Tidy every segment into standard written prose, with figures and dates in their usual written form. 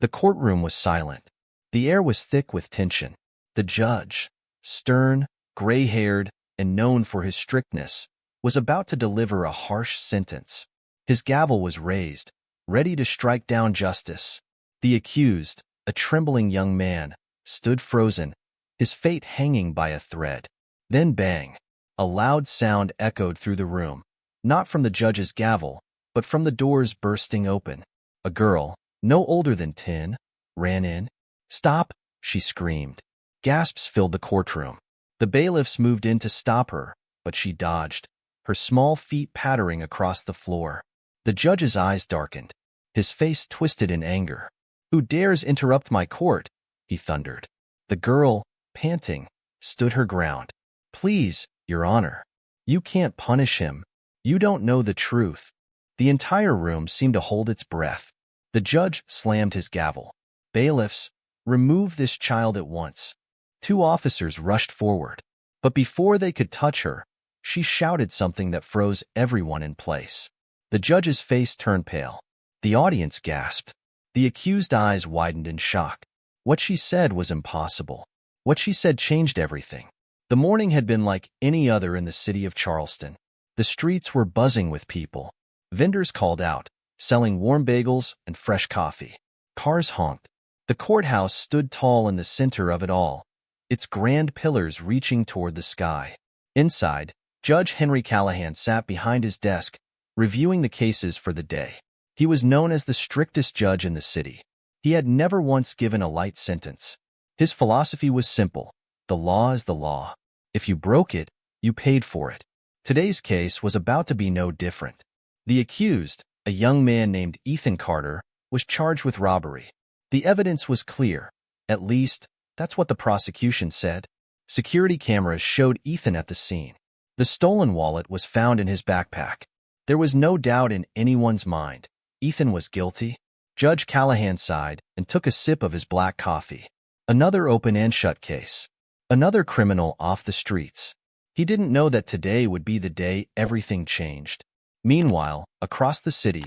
The courtroom was silent. The air was thick with tension. The judge, stern, gray-haired, and known for his strictness, was about to deliver a harsh sentence. His gavel was raised, ready to strike down justice. The accused, a trembling young man, stood frozen, his fate hanging by a thread. Then bang! A loud sound echoed through the room, not from the judge's gavel, but from the doors bursting open. A girl, no older than 10, ran in. "Stop!" she screamed. Gasps filled the courtroom. The bailiffs moved in to stop her, but she dodged, her small feet pattering across the floor. The judge's eyes darkened, his face twisted in anger. "Who dares interrupt my court?" he thundered. The girl, panting, stood her ground. "Please, Your Honor, you can't punish him. You don't know the truth." The entire room seemed to hold its breath. The judge slammed his gavel. "Bailiffs, remove this child at once." 2 officers rushed forward, but before they could touch her, she shouted something that froze everyone in place. The judge's face turned pale. The audience gasped. The accused's eyes widened in shock. What she said was impossible. What she said changed everything. The morning had been like any other in the city of Charleston. The streets were buzzing with people. Vendors called out, selling warm bagels and fresh coffee. Cars honked. The courthouse stood tall in the center of it all, its grand pillars reaching toward the sky. Inside, Judge Henry Callahan sat behind his desk, reviewing the cases for the day. He was known as the strictest judge in the city. He had never once given a light sentence. His philosophy was simple. The law is the law. If you broke it, you paid for it. Today's case was about to be no different. The accused, a young man named Ethan Carter, was charged with robbery. The evidence was clear. At least, that's what the prosecution said. Security cameras showed Ethan at the scene. The stolen wallet was found in his backpack. There was no doubt in anyone's mind. Ethan was guilty. Judge Callahan sighed and took a sip of his black coffee. Another open and shut case. Another criminal off the streets. He didn't know that today would be the day everything changed. Meanwhile, across the city,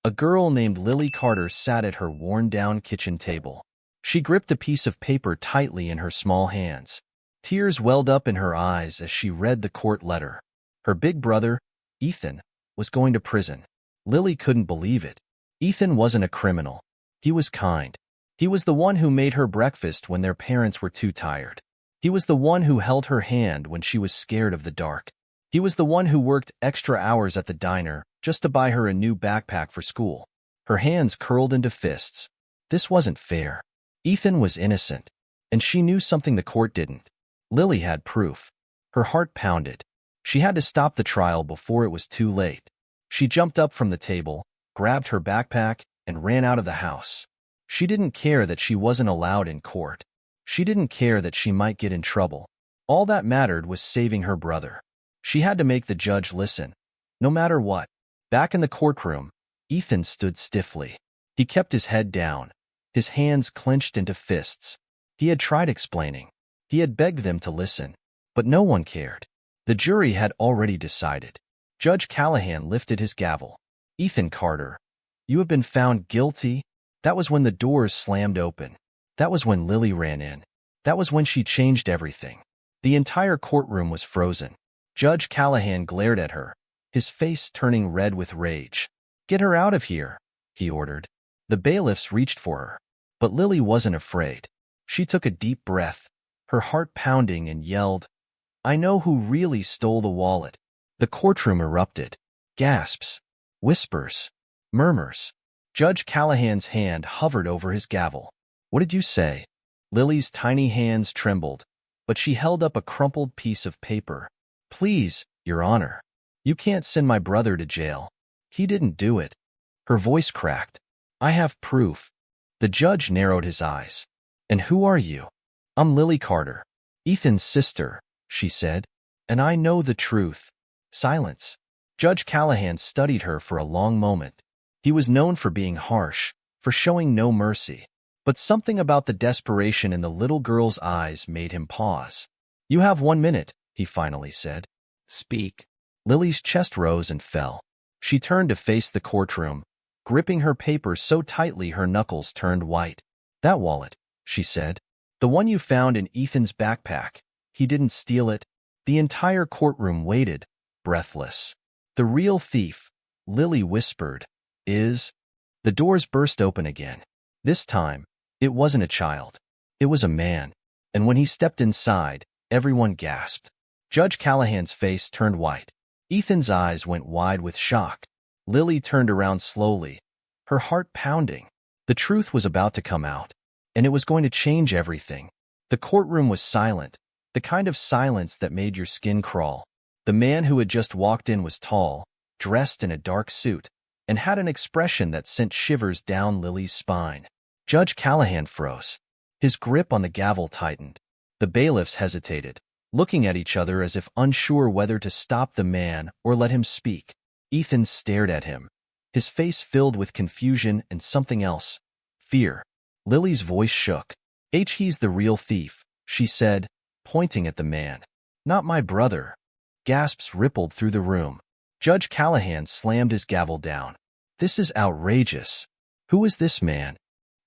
a girl named Lily Carter sat at her worn-down kitchen table. She gripped a piece of paper tightly in her small hands. Tears welled up in her eyes as she read the court letter. Her big brother, Ethan, was going to prison. Lily couldn't believe it. Ethan wasn't a criminal. He was kind. He was the one who made her breakfast when their parents were too tired. He was the one who held her hand when she was scared of the dark. He was the one who worked extra hours at the diner just to buy her a new backpack for school. Her hands curled into fists. This wasn't fair. Ethan was innocent, and she knew something the court didn't. Lily had proof. Her heart pounded. She had to stop the trial before it was too late. She jumped up from the table, grabbed her backpack, and ran out of the house. She didn't care that she wasn't allowed in court. She didn't care that she might get in trouble. All that mattered was saving her brother. She had to make the judge listen, no matter what. Back in the courtroom, Ethan stood stiffly. He kept his head down, his hands clenched into fists. He had tried explaining. He had begged them to listen, but no one cared. The jury had already decided. Judge Callahan lifted his gavel. "Ethan Carter, you have been found guilty." That was when the doors slammed open. That was when Lily ran in. That was when she changed everything. The entire courtroom was frozen. Judge Callahan glared at her, his face turning red with rage. "Get her out of here," he ordered. The bailiffs reached for her, but Lily wasn't afraid. She took a deep breath, her heart pounding, and yelled, "I know who really stole the wallet." The courtroom erupted. Gasps, whispers, murmurs. Judge Callahan's hand hovered over his gavel. "What did you say?" Lily's tiny hands trembled, but she held up a crumpled piece of paper. "Please, Your Honor, you can't send my brother to jail. He didn't do it." Her voice cracked. "I have proof." The judge narrowed his eyes. "And who are you?" "I'm Lily Carter, Ethan's sister," she said. "And I know the truth." Silence. Judge Callahan studied her for a long moment. He was known for being harsh, for showing no mercy. But something about the desperation in the little girl's eyes made him pause. "You have 1 minute," he finally said. "Speak." Lily's chest rose and fell. She turned to face the courtroom, gripping her paper so tightly her knuckles turned white. "That wallet," she said. "The one you found in Ethan's backpack. He didn't steal it." The entire courtroom waited, breathless. "The real thief," Lily whispered, "is—" The doors burst open again. This time, it wasn't a child. It was a man. And when he stepped inside, everyone gasped. Judge Callahan's face turned white. Ethan's eyes went wide with shock. Lily turned around slowly, her heart pounding. The truth was about to come out, and it was going to change everything. The courtroom was silent, the kind of silence that made your skin crawl. The man who had just walked in was tall, dressed in a dark suit, and had an expression that sent shivers down Lily's spine. Judge Callahan froze. His grip on the gavel tightened. The bailiffs hesitated, looking at each other as if unsure whether to stop the man or let him speak. Ethan stared at him, his face filled with confusion and something else, fear. Lily's voice shook. "He's the real thief," she said, pointing at the man. "Not my brother." Gasps rippled through the room. Judge Callahan slammed his gavel down. "This is outrageous. Who is this man?"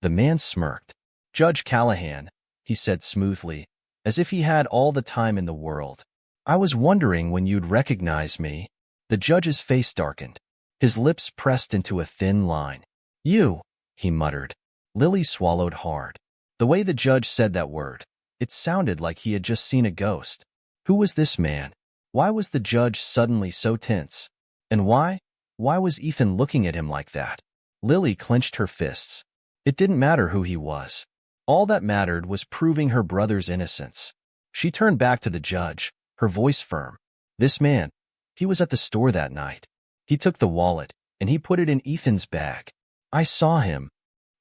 The man smirked. "Judge Callahan," he said smoothly, as if he had all the time in the world. "I was wondering when you'd recognize me." The judge's face darkened. His lips pressed into a thin line. "You," he muttered. Lily swallowed hard. The way the judge said that word, it sounded like he had just seen a ghost. Who was this man? Why was the judge suddenly so tense? And why was Ethan looking at him like that? Lily clenched her fists. It didn't matter who he was. All that mattered was proving her brother's innocence. She turned back to the judge, her voice firm. "This man, he was at the store that night. He took the wallet, and he put it in Ethan's bag. I saw him."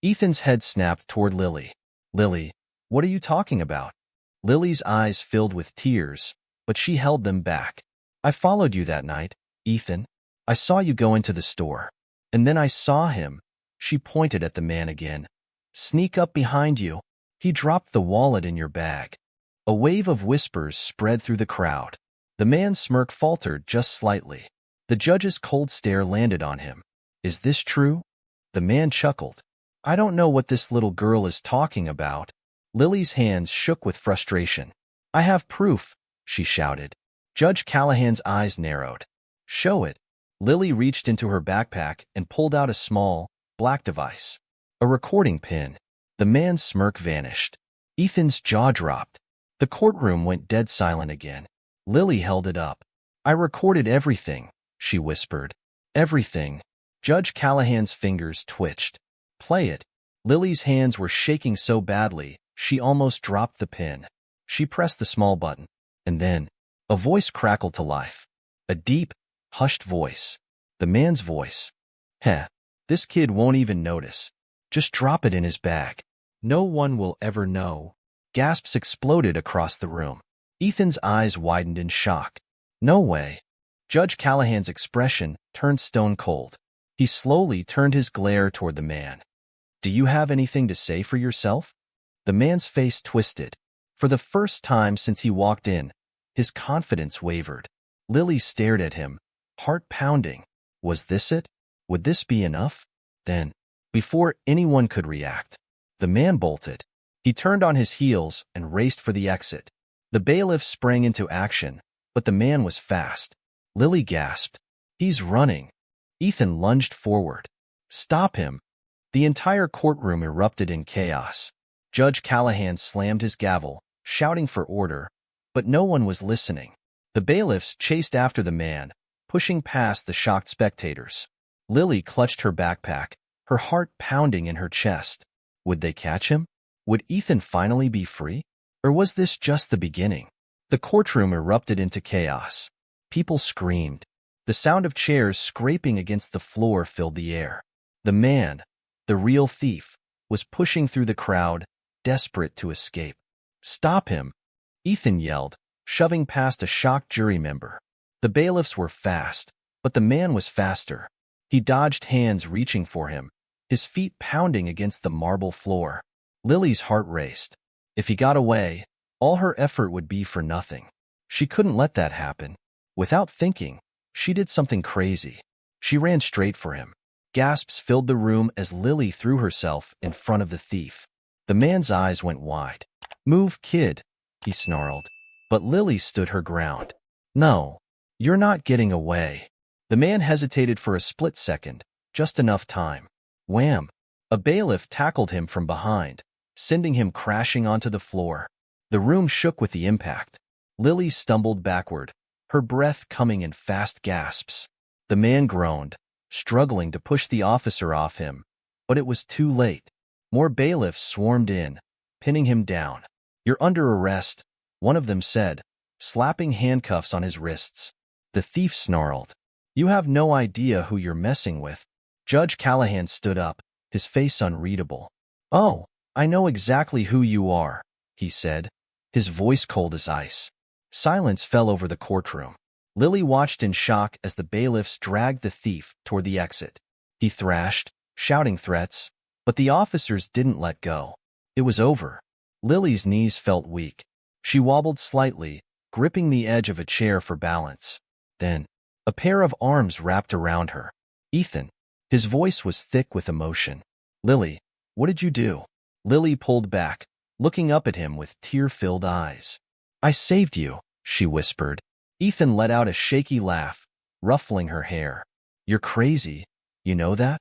Ethan's head snapped toward Lily. "Lily, what are you talking about?" Lily's eyes filled with tears, but she held them back. "I followed you that night, Ethan. I saw you go into the store. And then I saw him." She pointed at the man again. "Sneak up behind you. He dropped the wallet in your bag." A wave of whispers spread through the crowd. The man's smirk faltered just slightly. The judge's cold stare landed on him. "Is this true?" The man chuckled. "I don't know what this little girl is talking about." Lily's hands shook with frustration. "I have proof," she shouted. Judge Callahan's eyes narrowed. "Show it." Lily reached into her backpack and pulled out a small, black device. A recording pin. The man's smirk vanished. Ethan's jaw dropped. The courtroom went dead silent again. Lily held it up. "I recorded everything," she whispered. "Everything." Judge Callahan's fingers twitched. "Play it." Lily's hands were shaking so badly, she almost dropped the pin. She pressed the small button, and then a voice crackled to life. A deep, hushed voice. The man's voice. "Heh, this kid won't even notice. Just drop it in his bag. No one will ever know." Gasps exploded across the room. Ethan's eyes widened in shock. "No way." Judge Callahan's expression turned stone cold. He slowly turned his glare toward the man. "Do you have anything to say for yourself?" The man's face twisted. For the first time since he walked in, his confidence wavered. Lily stared at him, heart pounding. Was this it? Would this be enough? Then, before anyone could react, the man bolted. He turned on his heels and raced for the exit. The bailiff sprang into action, but the man was fast. Lily gasped. "He's running." Ethan lunged forward. "Stop him." The entire courtroom erupted in chaos. Judge Callahan slammed his gavel, shouting for order, but no one was listening. The bailiffs chased after the man, pushing past the shocked spectators. Lily clutched her backpack, her heart pounding in her chest. Would they catch him? Would Ethan finally be free? Or was this just the beginning? The courtroom erupted into chaos. People screamed. The sound of chairs scraping against the floor filled the air. The man, the real thief, was pushing through the crowd, desperate to escape. "Stop him!" Ethan yelled, shoving past a shocked jury member. The bailiffs were fast, but the man was faster. He dodged hands reaching for him, his feet pounding against the marble floor. Lily's heart raced. If he got away, all her effort would be for nothing. She couldn't let that happen. Without thinking, she did something crazy. She ran straight for him. Gasps filled the room as Lily threw herself in front of the thief. The man's eyes went wide. "Move, kid," he snarled. But Lily stood her ground. "No, you're not getting away." The man hesitated for a split second, just enough time. Wham! A bailiff tackled him from behind, sending him crashing onto the floor. The room shook with the impact. Lily stumbled backward, her breath coming in fast gasps. The man groaned, struggling to push the officer off him, but it was too late. More bailiffs swarmed in, pinning him down. "You're under arrest," one of them said, slapping handcuffs on his wrists. The thief snarled, "You have no idea who you're messing with." Judge Callahan stood up, his face unreadable. "Oh, I know exactly who you are," he said, his voice cold as ice. Silence fell over the courtroom. Lily watched in shock as the bailiffs dragged the thief toward the exit. He thrashed, shouting threats, but the officers didn't let go. It was over. Lily's knees felt weak. She wobbled slightly, gripping the edge of a chair for balance. Then, a pair of arms wrapped around her. "Ethan." His voice was thick with emotion. "Lily, what did you do?" Lily pulled back, looking up at him with tear-filled eyes. "I saved you," she whispered. Ethan let out a shaky laugh, ruffling her hair. "You're crazy, you know that?"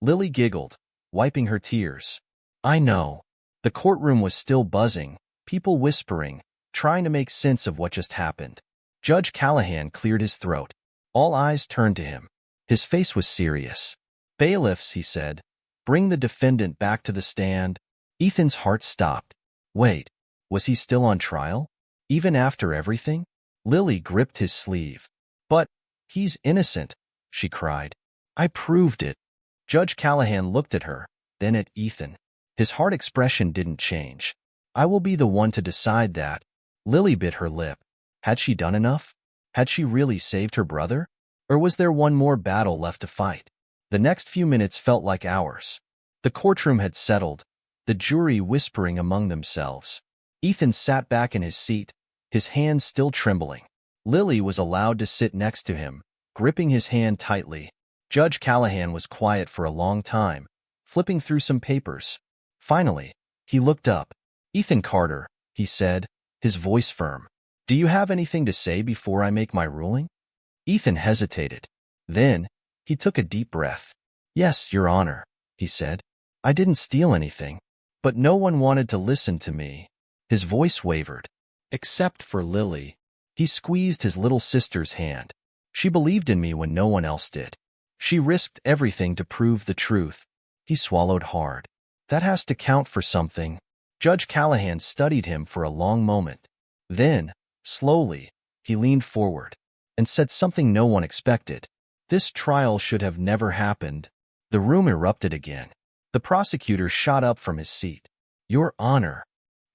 Lily giggled, wiping her tears. "I know." The courtroom was still buzzing, people whispering, trying to make sense of what just happened. Judge Callahan cleared his throat. All eyes turned to him. His face was serious. "Bailiffs," he said, "bring the defendant back to the stand." Ethan's heart stopped. Wait, was he still on trial? Even after everything? Lily gripped his sleeve. "But he's innocent," she cried. "I proved it." Judge Callahan looked at her, then at Ethan. His hard expression didn't change. "I will be the one to decide that." Lily bit her lip. Had she done enough? Had she really saved her brother? Or was there one more battle left to fight? The next few minutes felt like hours. The courtroom had settled, the jury whispering among themselves. Ethan sat back in his seat, his hands still trembling. Lily was allowed to sit next to him, gripping his hand tightly. Judge Callahan was quiet for a long time, flipping through some papers. Finally, he looked up. "Ethan Carter," he said, his voice firm. "Do you have anything to say before I make my ruling?" Ethan hesitated. Then, he took a deep breath. "Yes, Your Honor," he said. "I didn't steal anything. But no one wanted to listen to me." His voice wavered. Except for Lily. He squeezed his little sister's hand. "She believed in me when no one else did. She risked everything to prove the truth." He swallowed hard. "That has to count for something." Judge Callahan studied him for a long moment. Then, slowly, he leaned forward and said something no one expected. "This trial should have never happened." The room erupted again. The prosecutor shot up from his seat. "Your Honor."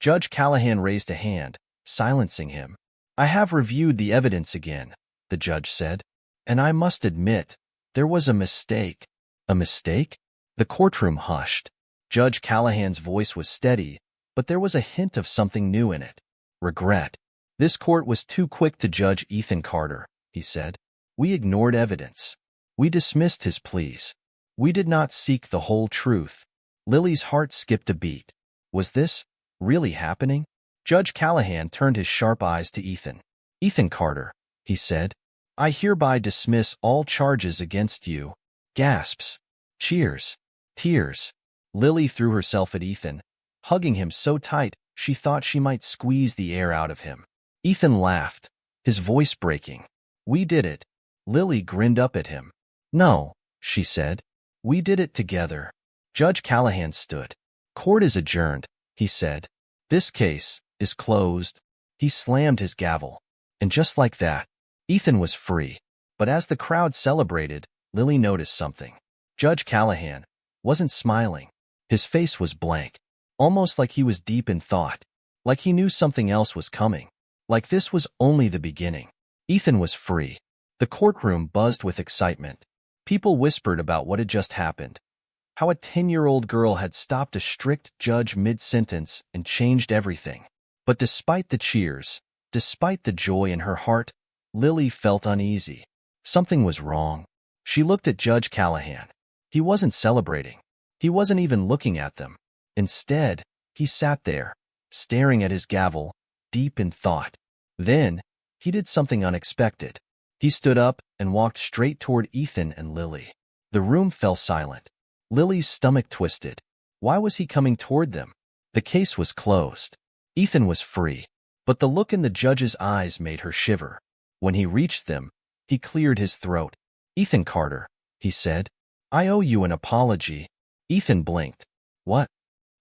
Judge Callahan raised a hand, silencing him. "I have reviewed the evidence again," the judge said, "and I must admit, there was a mistake." "A mistake?" The courtroom hushed. Judge Callahan's voice was steady, but there was a hint of something new in it. "Regret. This court was too quick to judge Ethan Carter," he said. "We ignored evidence. We dismissed his pleas. We did not seek the whole truth." Lily's heart skipped a beat. Was this really happening? Judge Callahan turned his sharp eyes to Ethan. "Ethan Carter," he said, "I hereby dismiss all charges against you." Gasps. Cheers. Tears. Lily threw herself at Ethan, hugging him so tight she thought she might squeeze the air out of him. Ethan laughed, his voice breaking. "We did it." Lily grinned up at him. "No," she said. "We did it together." Judge Callahan stood. "Court is adjourned," he said. "This case is closed." He slammed his gavel. And just like that, Ethan was free. But as the crowd celebrated, Lily noticed something. Judge Callahan wasn't smiling. His face was blank, almost like he was deep in thought, like he knew something else was coming, like this was only the beginning. Ethan was free. The courtroom buzzed with excitement. People whispered about what had just happened, how a 10-year-old girl had stopped a strict judge mid-sentence and changed everything. But despite the cheers, despite the joy in her heart, Lily felt uneasy. Something was wrong. She looked at Judge Callahan. He wasn't celebrating. He wasn't even looking at them. Instead, he sat there, staring at his gavel, deep in thought. Then, he did something unexpected. He stood up and walked straight toward Ethan and Lily. The room fell silent. Lily's stomach twisted. Why was he coming toward them? The case was closed. Ethan was free. But the look in the judge's eyes made her shiver. When he reached them, he cleared his throat. "Ethan Carter," he said, "I owe you an apology." Ethan blinked. "What?"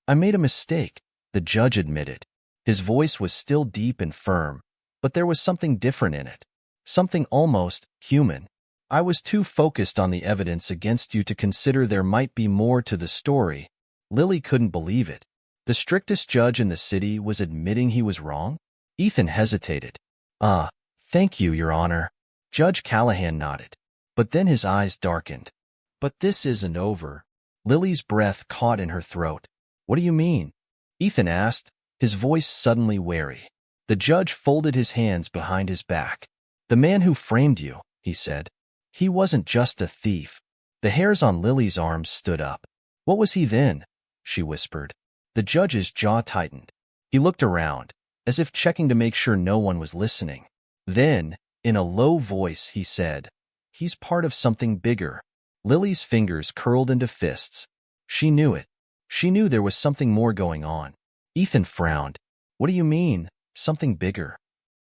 "I made a mistake," the judge admitted. His voice was still deep and firm, but there was something different in it. Something almost human. "I was too focused on the evidence against you to consider there might be more to the story." Lily couldn't believe it. The strictest judge in the city was admitting he was wrong? Ethan hesitated. Thank you, Your Honor." Judge Callahan nodded. But then his eyes darkened. "But this isn't over." Lily's breath caught in her throat. "What do you mean?" Ethan asked, his voice suddenly wary. The judge folded his hands behind his back. "The man who framed you," he said. "He wasn't just a thief." The hairs on Lily's arms stood up. "What was he then?" she whispered. The judge's jaw tightened. He looked around, as if checking to make sure no one was listening. Then, in a low voice, he said, "He's part of something bigger." Lily's fingers curled into fists. She knew it. She knew there was something more going on. Ethan frowned. "What do you mean, something bigger?"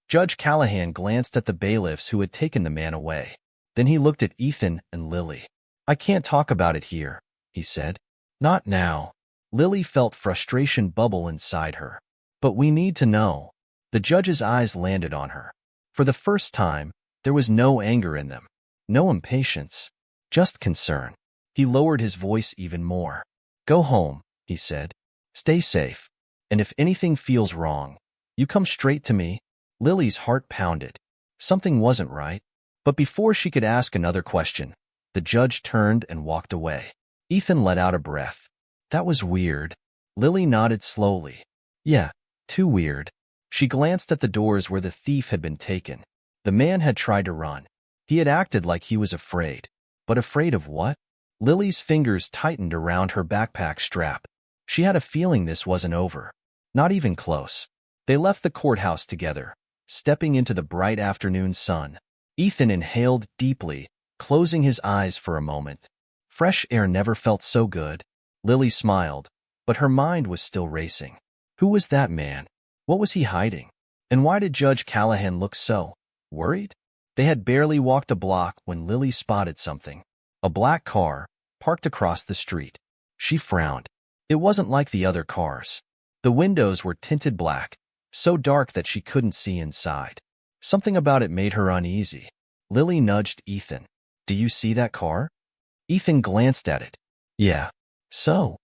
Judge Callahan glanced at the bailiffs who had taken the man away. Then he looked at Ethan and Lily. "I can't talk about it here," he said. "Not now." Lily felt frustration bubble inside her. "But we need to know." The judge's eyes landed on her. For the first time, there was no anger in them, no impatience, just concern. He lowered his voice even more. "Go home," he said. "Stay safe. And if anything feels wrong, you come straight to me." Lily's heart pounded. Something wasn't right. But before she could ask another question, the judge turned and walked away. Ethan let out a breath. "That was weird." Lily nodded slowly. "Yeah, too weird." She glanced at the doors where the thief had been taken. The man had tried to run. He had acted like he was afraid. But afraid of what? Lily's fingers tightened around her backpack strap. She had a feeling this wasn't over. Not even close. They left the courthouse together, stepping into the bright afternoon sun. Ethan inhaled deeply, closing his eyes for a moment. Fresh air never felt so good. Lily smiled, but her mind was still racing. Who was that man? What was he hiding? And why did Judge Callahan look so worried? They had barely walked a block when Lily spotted something. A black car, parked across the street. She frowned. It wasn't like the other cars. The windows were tinted black, so dark that she couldn't see inside. Something about it made her uneasy. Lily nudged Ethan. "Do you see that car?" Ethan glanced at it. "Yeah. So?"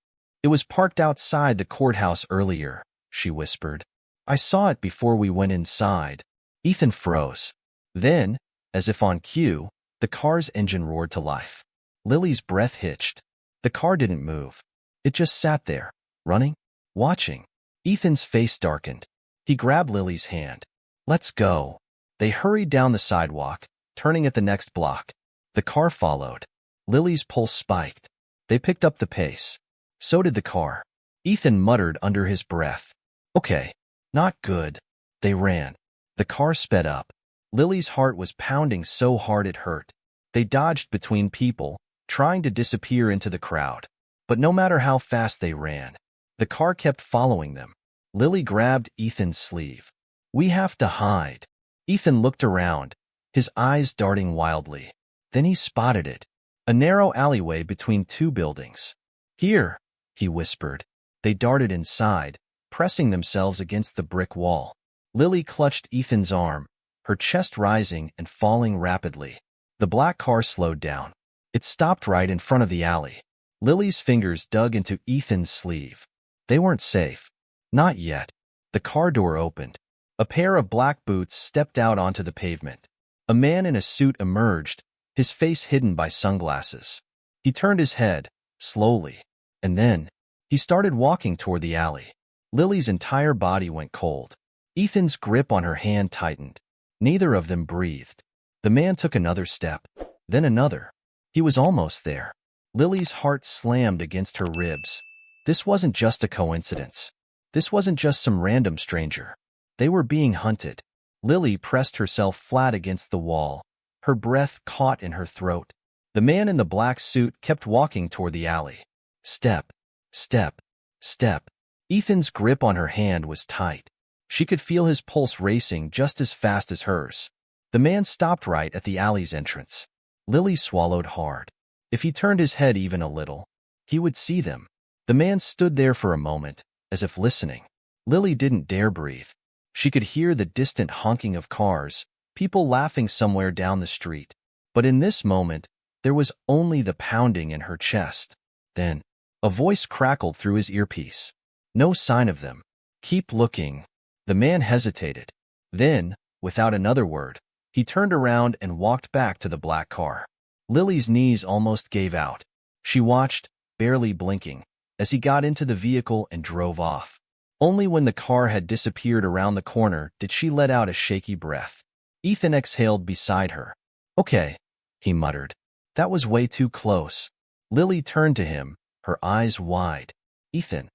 "It was parked outside the courthouse earlier," she whispered. "I saw it before we went inside." Ethan froze. Then, as if on cue, the car's engine roared to life. Lily's breath hitched. The car didn't move. It just sat there, running, watching. Ethan's face darkened. He grabbed Lily's hand. "Let's go." They hurried down the sidewalk, turning at the next block. The car followed. Lily's pulse spiked. They picked up the pace. So did the car. Ethan muttered under his breath. "Okay, not good." They ran. The car sped up. Lily's heart was pounding so hard it hurt. They dodged between people, trying to disappear into the crowd. But no matter how fast they ran, the car kept following them. Lily grabbed Ethan's sleeve. "We have to hide." Ethan looked around, his eyes darting wildly. Then he spotted it. A narrow alleyway between two buildings. "Here," he whispered. They darted inside, pressing themselves against the brick wall. Lily clutched Ethan's arm, her chest rising and falling rapidly. The black car slowed down. It stopped right in front of the alley. Lily's fingers dug into Ethan's sleeve. They weren't safe. Not yet. The car door opened. A pair of black boots stepped out onto the pavement. A man in a suit emerged, his face hidden by sunglasses. He turned his head, slowly, and then he started walking toward the alley. Lily's entire body went cold. Ethan's grip on her hand tightened. Neither of them breathed. The man took another step, then another. He was almost there. Lily's heart slammed against her ribs. This wasn't just a coincidence. This wasn't just some random stranger. They were being hunted. Lily pressed herself flat against the wall, her breath caught in her throat. The man in the black suit kept walking toward the alley. Step, step, step. Ethan's grip on her hand was tight. She could feel his pulse racing just as fast as hers. The man stopped right at the alley's entrance. Lily swallowed hard. If he turned his head even a little, he would see them. The man stood there for a moment, as if listening. Lily didn't dare breathe. She could hear the distant honking of cars, people laughing somewhere down the street. But in this moment, there was only the pounding in her chest. Then, a voice crackled through his earpiece. No sign of them. Keep looking. The man hesitated. Then, without another word, he turned around and walked back to the black car. Lily's knees almost gave out. She watched, barely blinking, as he got into the vehicle and drove off. Only when the car had disappeared around the corner did she let out a shaky breath. Ethan exhaled beside her. Okay, he muttered. That was way too close. Lily turned to him, her eyes wide. Ethan,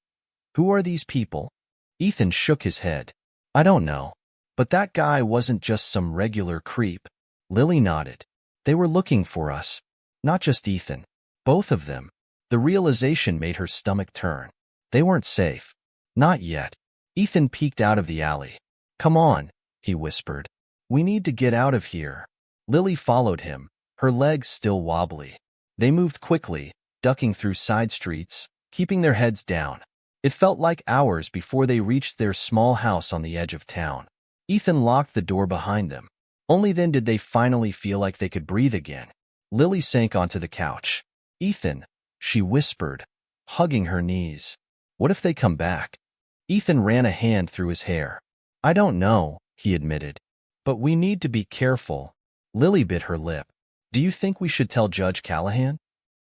who are these people? Ethan shook his head. I don't know. But that guy wasn't just some regular creep. Lily nodded. They were looking for us. Not just Ethan. Both of them. The realization made her stomach turn. They weren't safe. Not yet. Ethan peeked out of the alley. Come on, he whispered. We need to get out of here. Lily followed him, her legs still wobbly. They moved quickly, ducking through side streets, keeping their heads down. It felt like hours before they reached their small house on the edge of town. Ethan locked the door behind them. Only then did they finally feel like they could breathe again. Lily sank onto the couch. Ethan, she whispered, hugging her knees. What if they come back? Ethan ran a hand through his hair. I don't know, he admitted. But we need to be careful. Lily bit her lip. Do you think we should tell Judge Callahan?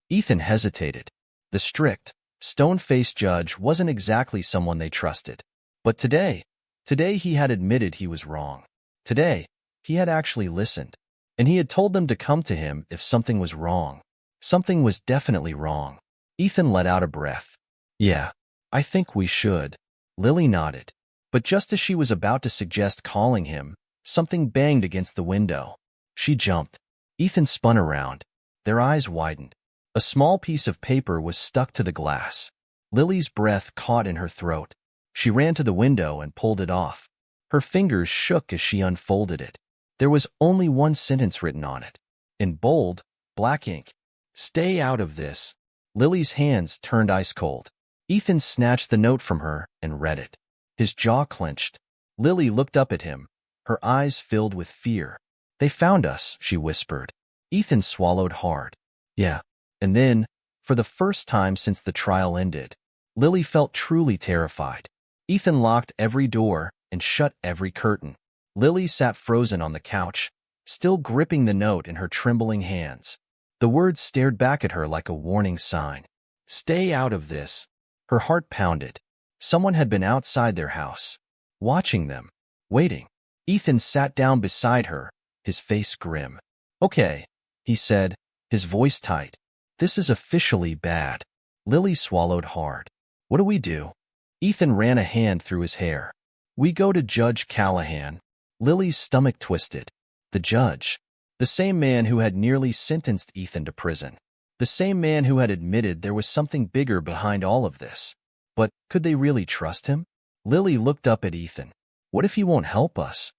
Ethan hesitated. The strict, stone-faced judge wasn't exactly someone they trusted. But today he had admitted he was wrong. Today, he had actually listened. And he had told them to come to him if something was wrong. Something was definitely wrong. Ethan let out a breath. Yeah, I think we should. Lily nodded. But just as she was about to suggest calling him, something banged against the window. She jumped. Ethan spun around. Their eyes widened. A small piece of paper was stuck to the glass. Lily's breath caught in her throat. She ran to the window and pulled it off. Her fingers shook as she unfolded it. There was only one sentence written on it. In bold, black ink. Stay out of this. Lily's hands turned ice cold. Ethan snatched the note from her and read it. His jaw clenched. Lily looked up at him, her eyes filled with fear. They found us, she whispered. Ethan swallowed hard. Yeah. And then, for the first time since the trial ended, Lily felt truly terrified. Ethan locked every door and shut every curtain. Lily sat frozen on the couch, still gripping the note in her trembling hands. The words stared back at her like a warning sign. Stay out of this. Her heart pounded. Someone had been outside their house, watching them, waiting. Ethan sat down beside her, his face grim. Okay, he said, his voice tight. This is officially bad. Lily swallowed hard. What do we do? Ethan ran a hand through his hair. We go to Judge Callahan. Lily's stomach twisted. The judge. The same man who had nearly sentenced Ethan to prison. The same man who had admitted there was something bigger behind all of this. But could they really trust him? Lily looked up at Ethan. What if he won't help us?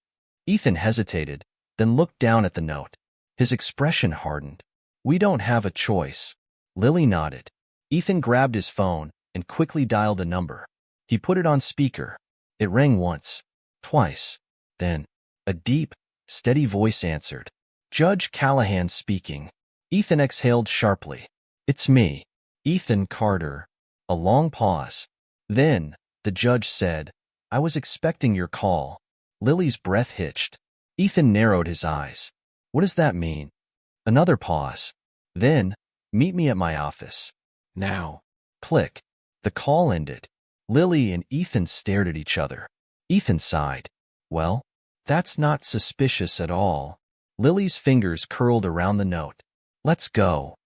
Ethan hesitated, then looked down at the note. His expression hardened. We don't have a choice. Lily nodded. Ethan grabbed his phone and quickly dialed a number. He put it on speaker. It rang once, twice. Then, a deep, steady voice answered. Judge Callahan speaking. Ethan exhaled sharply. It's me, Ethan Carter. A long pause. Then, the judge said, I was expecting your call. Lily's breath hitched. Ethan narrowed his eyes. What does that mean? Another pause. Then, meet me at my office. Now. Click. The call ended. Lily and Ethan stared at each other. Ethan sighed. Well, that's not suspicious at all. Lily's fingers curled around the note. Let's go.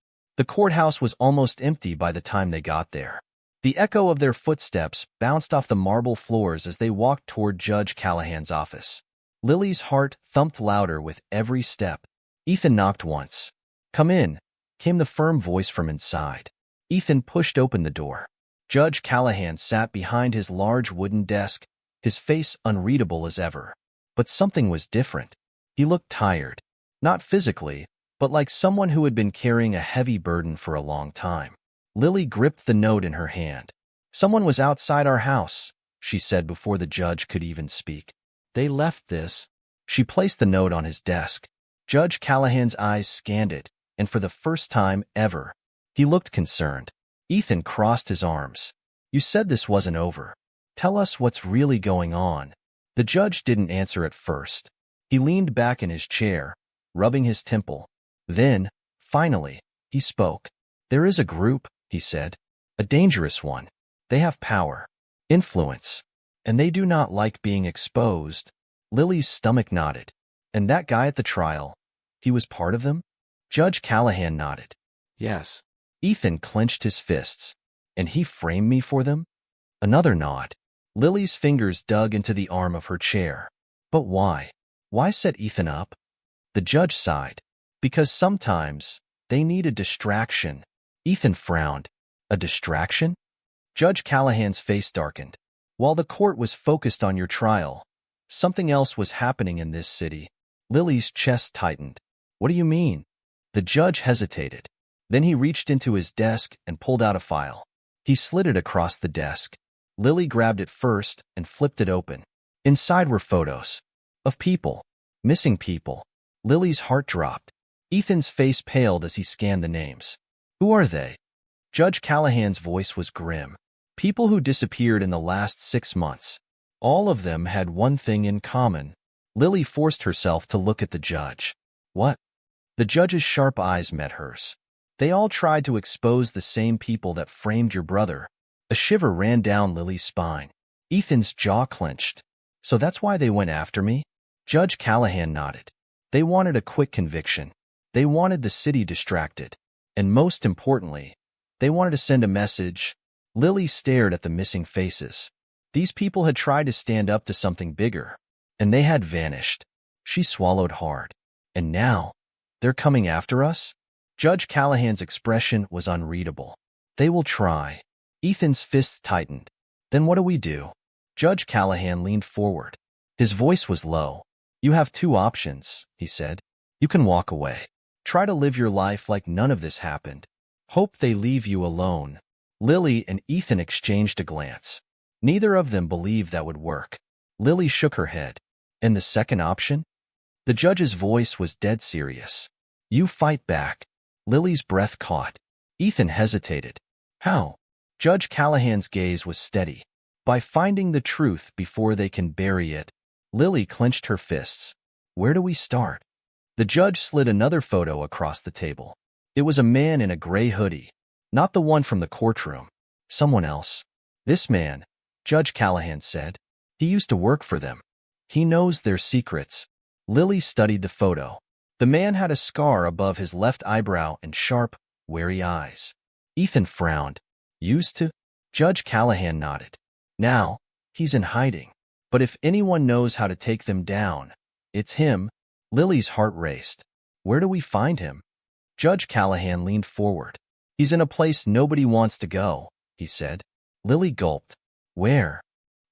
The courthouse was almost empty by the time they got there. The echo of their footsteps bounced off the marble floors as they walked toward Judge Callahan's office. Lily's heart thumped louder with every step. Ethan knocked once. "Come in," came the firm voice from inside. Ethan pushed open the door. Judge Callahan sat behind his large wooden desk, his face unreadable as ever. But something was different. He looked tired. Not physically, but like someone who had been carrying a heavy burden for a long time. Lily gripped the note in her hand. "Someone was outside our house," she said before the judge could even speak. "They left this." She placed the note on his desk. Judge Callahan's eyes scanned it, and for the first time ever, he looked concerned. Ethan crossed his arms. "You said this wasn't over. Tell us what's really going on." The judge didn't answer at first. He leaned back in his chair, rubbing his temple. Then, finally, he spoke. "There is a group," he said. "A dangerous one. They have power, influence, and they do not like being exposed." Lily's stomach nodded. "And that guy at the trial, he was part of them?" Judge Callahan nodded. "Yes." Ethan clenched his fists. "And he framed me for them?" Another nod. Lily's fingers dug into the arm of her chair. "But why? Why set Ethan up?" The judge sighed. "Because sometimes they need a distraction." Ethan frowned. "A distraction?" Judge Callahan's face darkened. "While the court was focused on your trial, something else was happening in this city." Lily's chest tightened. "What do you mean?" The judge hesitated. Then he reached into his desk and pulled out a file. He slid it across the desk. Lily grabbed it first and flipped it open. Inside were photos. Of people. Missing people. Lily's heart dropped. Ethan's face paled as he scanned the names. "Who are they?" Judge Callahan's voice was grim. "People who disappeared in the last 6 months. All of them had one thing in common." Lily forced herself to look at the judge. "What?" The judge's sharp eyes met hers. "They all tried to expose the same people that framed your brother." A shiver ran down Lily's spine. Ethan's jaw clenched. "So that's why they went after me?" Judge Callahan nodded. "They wanted a quick conviction. They wanted the city distracted. And most importantly, they wanted to send a message." Lily stared at the missing faces. These people had tried to stand up to something bigger, and they had vanished. She swallowed hard. "And now, they're coming after us?" Judge Callahan's expression was unreadable. "They will try." Ethan's fists tightened. "Then what do we do?" Judge Callahan leaned forward. His voice was low. "You have 2 options," he said. "You can walk away. Try to live your life like none of this happened. Hope they leave you alone." Lily and Ethan exchanged a glance. Neither of them believed that would work. Lily shook her head. "And the second option?" The judge's voice was dead serious. "You fight back." Lily's breath caught. Ethan hesitated. "How?" Judge Callahan's gaze was steady. "By finding the truth before they can bury it." Lily clenched her fists. "Where do we start?" The judge slid another photo across the table. It was a man in a gray hoodie. Not the one from the courtroom. Someone else. "This man," Judge Callahan said. "He used to work for them. He knows their secrets." Lily studied the photo. The man had a scar above his left eyebrow and sharp, wary eyes. Ethan frowned. "Used to?" Judge Callahan nodded. "Now, he's in hiding. But if anyone knows how to take them down, it's him." Lily's heart raced. "Where do we find him?" Judge Callahan leaned forward. "He's in a place nobody wants to go," he said. Lily gulped. "Where?"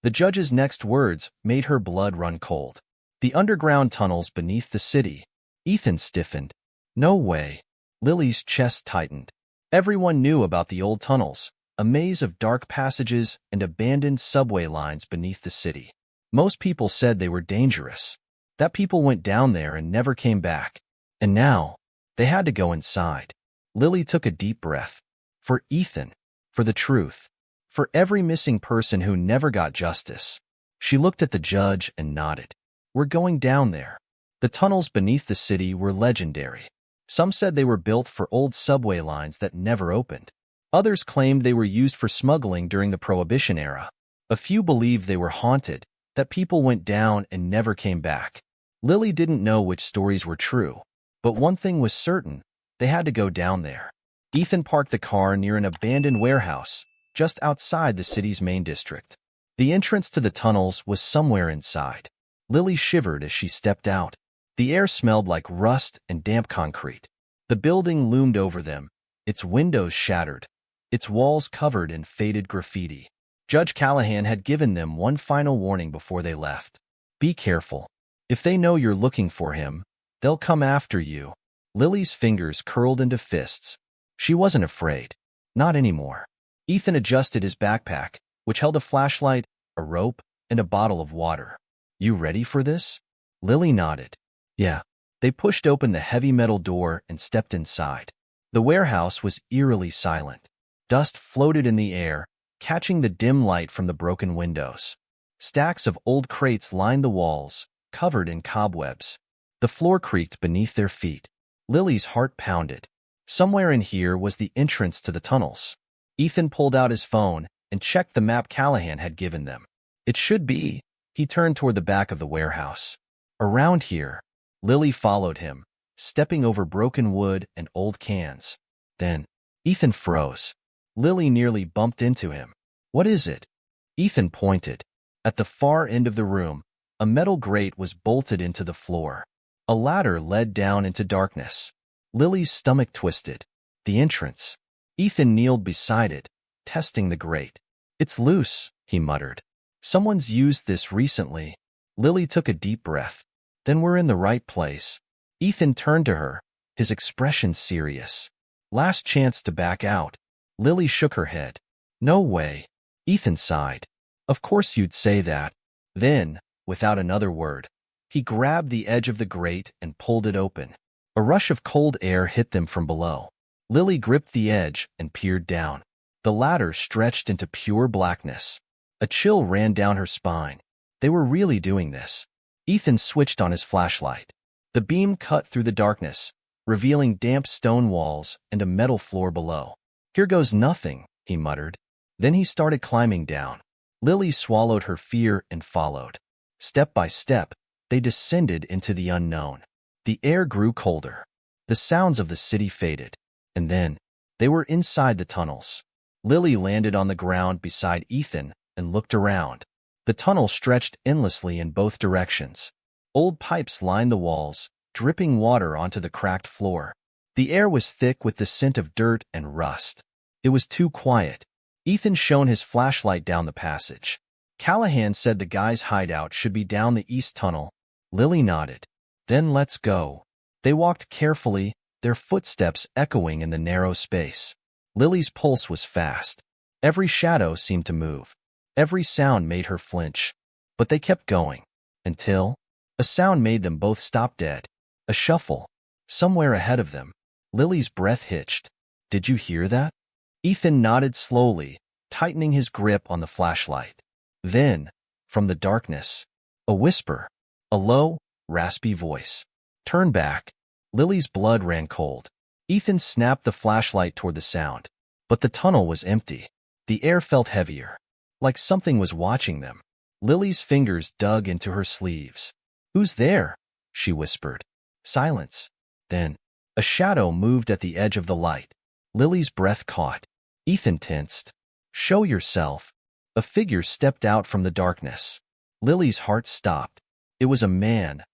The judge's next words made her blood run cold. "The underground tunnels beneath the city." Ethan stiffened. "No way." Lily's chest tightened. Everyone knew about the old tunnels, a maze of dark passages and abandoned subway lines beneath the city. Most people said they were dangerous, that people went down there and never came back. And now, they had to go inside. Lily took a deep breath. For Ethan, for the truth, for every missing person who never got justice. She looked at the judge and nodded. "We're going down there." The tunnels beneath the city were legendary. Some said they were built for old subway lines that never opened. Others claimed they were used for smuggling during the Prohibition era. A few believed they were haunted, that people went down and never came back. Lily didn't know which stories were true, but one thing was certain, they had to go down there. Ethan parked the car near an abandoned warehouse just outside the city's main district. The entrance to the tunnels was somewhere inside. Lily shivered as she stepped out. The air smelled like rust and damp concrete. The building loomed over them, its windows shattered, its walls covered in faded graffiti. Judge Callahan had given them one final warning before they left. Be careful. If they know you're looking for him, they'll come after you. Lily's fingers curled into fists. She wasn't afraid. Not anymore. Ethan adjusted his backpack, which held a flashlight, a rope, and a bottle of water. You ready for this? Lily nodded. Yeah. They pushed open the heavy metal door and stepped inside. The warehouse was eerily silent. Dust floated in the air, catching the dim light from the broken windows. Stacks of old crates lined the walls, covered in cobwebs. The floor creaked beneath their feet. Lily's heart pounded. Somewhere in here was the entrance to the tunnels. Ethan pulled out his phone and checked the map Callahan had given them. It should be. He turned toward the back of the warehouse. Around here. Lily followed him, stepping over broken wood and old cans. Then, Ethan froze. Lily nearly bumped into him. What is it? Ethan pointed. At the far end of the room, a metal grate was bolted into the floor. A ladder led down into darkness. Lily's stomach twisted. The entrance. Ethan kneeled beside it, testing the grate. It's loose, he muttered. Someone's used this recently. Lily took a deep breath. Then we're in the right place. Ethan turned to her, his expression serious. Last chance to back out. Lily shook her head. No way. Ethan sighed. Of course you'd say that. Then, without another word, he grabbed the edge of the grate and pulled it open. A rush of cold air hit them from below. Lily gripped the edge and peered down. The ladder stretched into pure blackness. A chill ran down her spine. They were really doing this. Ethan switched on his flashlight. The beam cut through the darkness, revealing damp stone walls and a metal floor below. Here goes nothing, he muttered. Then he started climbing down. Lily swallowed her fear and followed. Step by step, they descended into the unknown. The air grew colder. The sounds of the city faded. And then, they were inside the tunnels. Lily landed on the ground beside Ethan and looked around. The tunnel stretched endlessly in both directions. Old pipes lined the walls, dripping water onto the cracked floor. The air was thick with the scent of dirt and rust. It was too quiet. Ethan shone his flashlight down the passage. Callahan said the guy's hideout should be down the east tunnel. Lily nodded. Then let's go. They walked carefully, their footsteps echoing in the narrow space. Lily's pulse was fast. Every shadow seemed to move. Every sound made her flinch. But they kept going. Until a sound made them both stop dead. A shuffle. Somewhere ahead of them. Lily's breath hitched. Did you hear that? Ethan nodded slowly, tightening his grip on the flashlight. Then, from the darkness, a whisper. A low, raspy voice. Turn back. Lily's blood ran cold. Ethan snapped the flashlight toward the sound. But the tunnel was empty. The air felt heavier. Like something was watching them. Lily's fingers dug into her sleeves. Who's there? She whispered. Silence. Then, a shadow moved at the edge of the light. Lily's breath caught. Ethan tensed. Show yourself. A figure stepped out from the darkness. Lily's heart stopped. It was a man,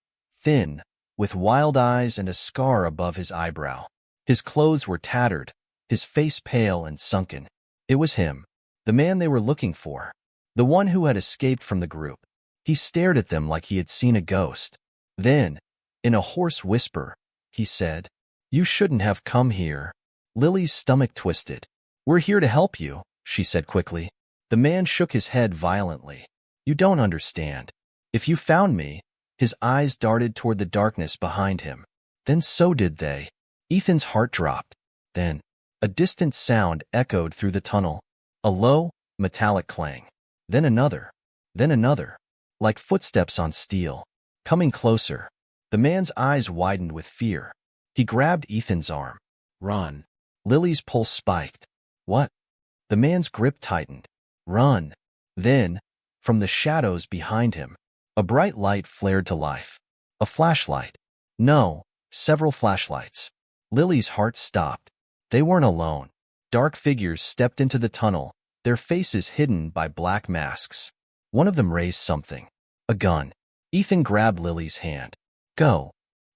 thin, with wild eyes and a scar above his eyebrow. His clothes were tattered, his face pale and sunken. It was him. The man they were looking for. The one who had escaped from the group. He stared at them like he had seen a ghost. Then, in a hoarse whisper, he said, You shouldn't have come here. Lily's stomach twisted. We're here to help you, she said quickly. The man shook his head violently. You don't understand. If you found me, his eyes darted toward the darkness behind him. Then so did they. Ethan's heart dropped. Then, a distant sound echoed through the tunnel. A low, metallic clang. Then another. Then another. Like footsteps on steel. Coming closer. The man's eyes widened with fear. He grabbed Ethan's arm. Run. Lily's pulse spiked. What? The man's grip tightened. Run. Then, from the shadows behind him, a bright light flared to life. A flashlight. No, several flashlights. Lily's heart stopped. They weren't alone. Dark figures stepped into the tunnel, their faces hidden by black masks. One of them raised something. A gun. Ethan grabbed Lily's hand. Go.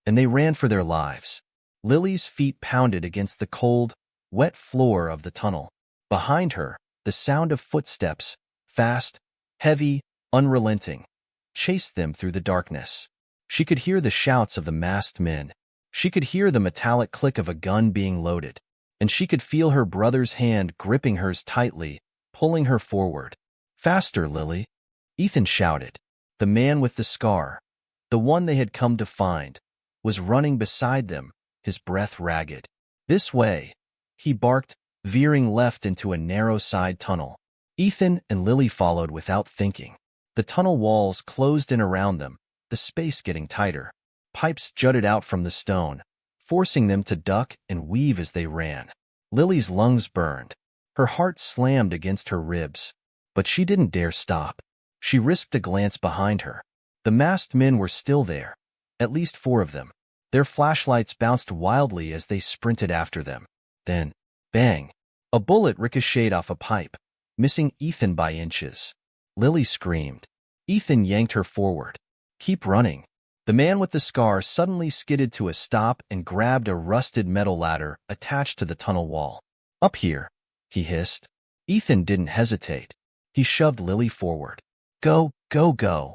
And they ran for their lives. Lily's feet pounded against the cold, wet floor of the tunnel. Behind her, the sound of footsteps, fast, heavy, unrelenting, chased them through the darkness. She could hear the shouts of the masked men. She could hear the metallic click of a gun being loaded. And she could feel her brother's hand gripping hers tightly, pulling her forward. Faster, Lily! Ethan shouted. The man with the scar, the one they had come to find, was running beside them, his breath ragged. This way, he barked, veering left into a narrow side tunnel. Ethan and Lily followed without thinking. The tunnel walls closed in around them, the space getting tighter. Pipes jutted out from the stone, forcing them to duck and weave as they ran. Lily's lungs burned. Her heart slammed against her ribs. But she didn't dare stop. She risked a glance behind her. The masked men were still there, at least 4 of them. Their flashlights bounced wildly as they sprinted after them. Then, bang! A bullet ricocheted off a pipe, missing Ethan by inches. Lily screamed. Ethan yanked her forward. Keep running. The man with the scar suddenly skidded to a stop and grabbed a rusted metal ladder attached to the tunnel wall. Up here, he hissed. Ethan didn't hesitate. He shoved Lily forward. Go, go, go.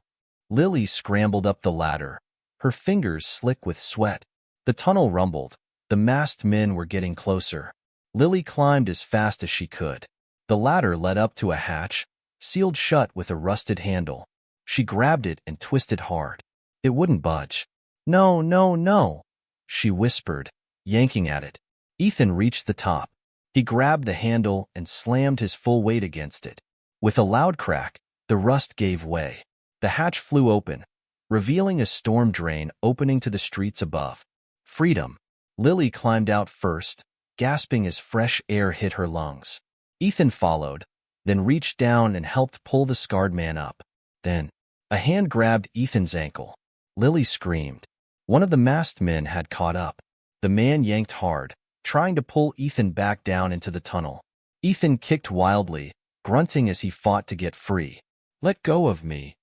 Lily scrambled up the ladder, her fingers slick with sweat. The tunnel rumbled. The masked men were getting closer. Lily climbed as fast as she could. The ladder led up to a hatch, sealed shut with a rusted handle. She grabbed it and twisted hard. It wouldn't budge. No, no, no, she whispered, yanking at it. Ethan reached the top. He grabbed the handle and slammed his full weight against it. With a loud crack, the rust gave way. The hatch flew open, revealing a storm drain opening to the streets above. Freedom. Lily climbed out first, gasping as fresh air hit her lungs. Ethan followed, then reached down and helped pull the scarred man up. Then, a hand grabbed Ethan's ankle. Lily screamed. One of the masked men had caught up. The man yanked hard, trying to pull Ethan back down into the tunnel. Ethan kicked wildly, grunting as he fought to get free. Let go of me.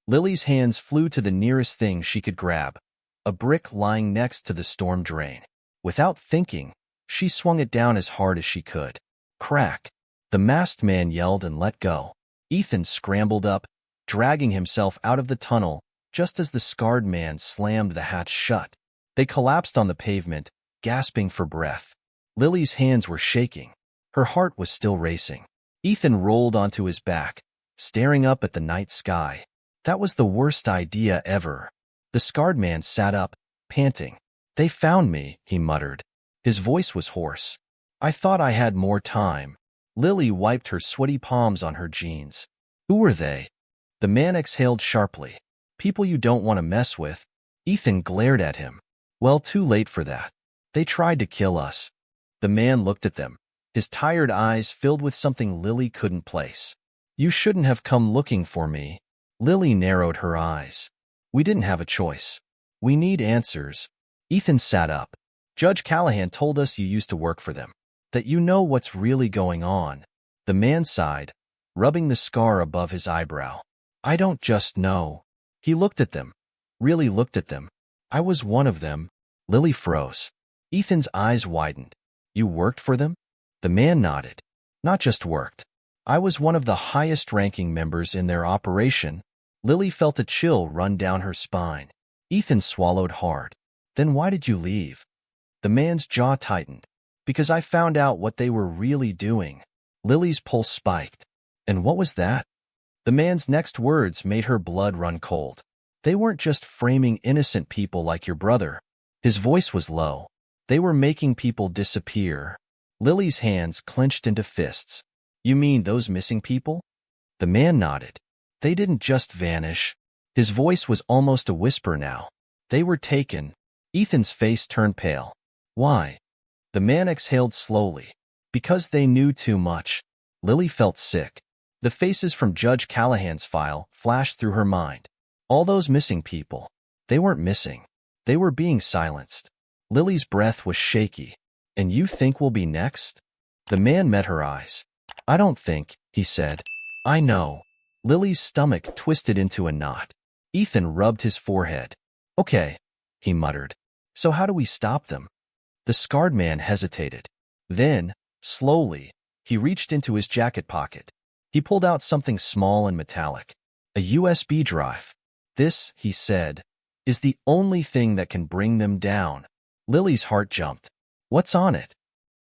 Lily's hands flew to the nearest thing she could grab, a brick lying next to the storm drain. Without thinking, she swung it down as hard as she could. Crack! The masked man yelled and let go. Ethan scrambled up, dragging himself out of the tunnel just as the scarred man slammed the hatch shut. They collapsed on the pavement, gasping for breath. Lily's hands were shaking. Her heart was still racing. Ethan rolled onto his back, staring up at the night sky. That was the worst idea ever. The scarred man sat up, panting. They found me, he muttered. His voice was hoarse. I thought I had more time. Lily wiped her sweaty palms on her jeans. Who were they? The man exhaled sharply. People you don't want to mess with. Ethan glared at him. Well, too late for that. They tried to kill us. The man looked at them, his tired eyes filled with something Lily couldn't place. You shouldn't have come looking for me. Lily narrowed her eyes. We didn't have a choice. We need answers. Ethan sat up. Judge Callahan told us you used to work for them, that you know what's really going on. The man sighed, rubbing the scar above his eyebrow. I don't just know. He looked at them, really looked at them. I was one of them. Lily froze. Ethan's eyes widened. You worked for them? The man nodded. Not just worked. I was one of the highest-ranking members in their operation. Lily felt a chill run down her spine. Ethan swallowed hard. Then why did you leave? The man's jaw tightened. Because I found out what they were really doing. Lily's pulse spiked. And what was that? The man's next words made her blood run cold. They weren't just framing innocent people like your brother. His voice was low. They were making people disappear. Lily's hands clenched into fists. You mean those missing people? The man nodded. They didn't just vanish. His voice was almost a whisper now. They were taken. Ethan's face turned pale. Why? The man exhaled slowly. Because they knew too much. Lily felt sick. The faces from Judge Callahan's file flashed through her mind. All those missing people. They weren't missing. They were being silenced. Lily's breath was shaky. And you think we'll be next? The man met her eyes. I don't think, he said. I know. Lily's stomach twisted into a knot. Ethan rubbed his forehead. Okay, he muttered. So how do we stop them? The scarred man hesitated. Then, slowly, he reached into his jacket pocket. He pulled out something small and metallic. A USB drive. This, he said, is the only thing that can bring them down. Lily's heart jumped. What's on it?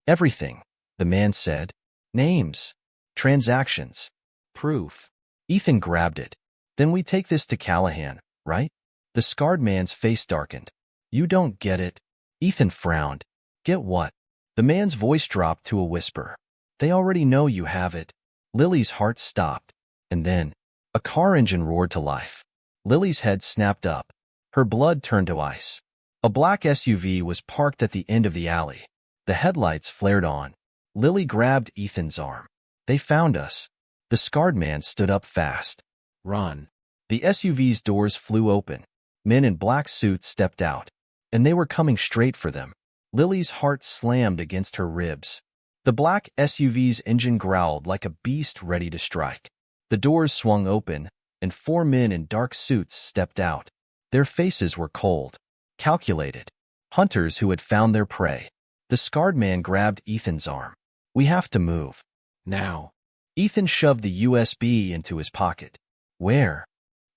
Everything, the man said. Names, transactions, proof. Ethan grabbed it. Then we take this to Callahan, right? The scarred man's face darkened. You don't get it. Ethan frowned. Get what? The man's voice dropped to a whisper. They already know you have it. Lily's heart stopped. And then, a car engine roared to life. Lily's head snapped up. Her blood turned to ice. A black SUV was parked at the end of the alley. The headlights flared on. Lily grabbed Ethan's arm. They found us. The scarred man stood up fast. Run. The SUV's doors flew open. Men in black suits stepped out, and they were coming straight for them. Lily's heart slammed against her ribs. The black SUV's engine growled like a beast ready to strike. The doors swung open, and 4 men in dark suits stepped out. Their faces were cold, calculated. Hunters who had found their prey. The scarred man grabbed Ethan's arm. We have to move. Now. Ethan shoved the USB into his pocket. Where?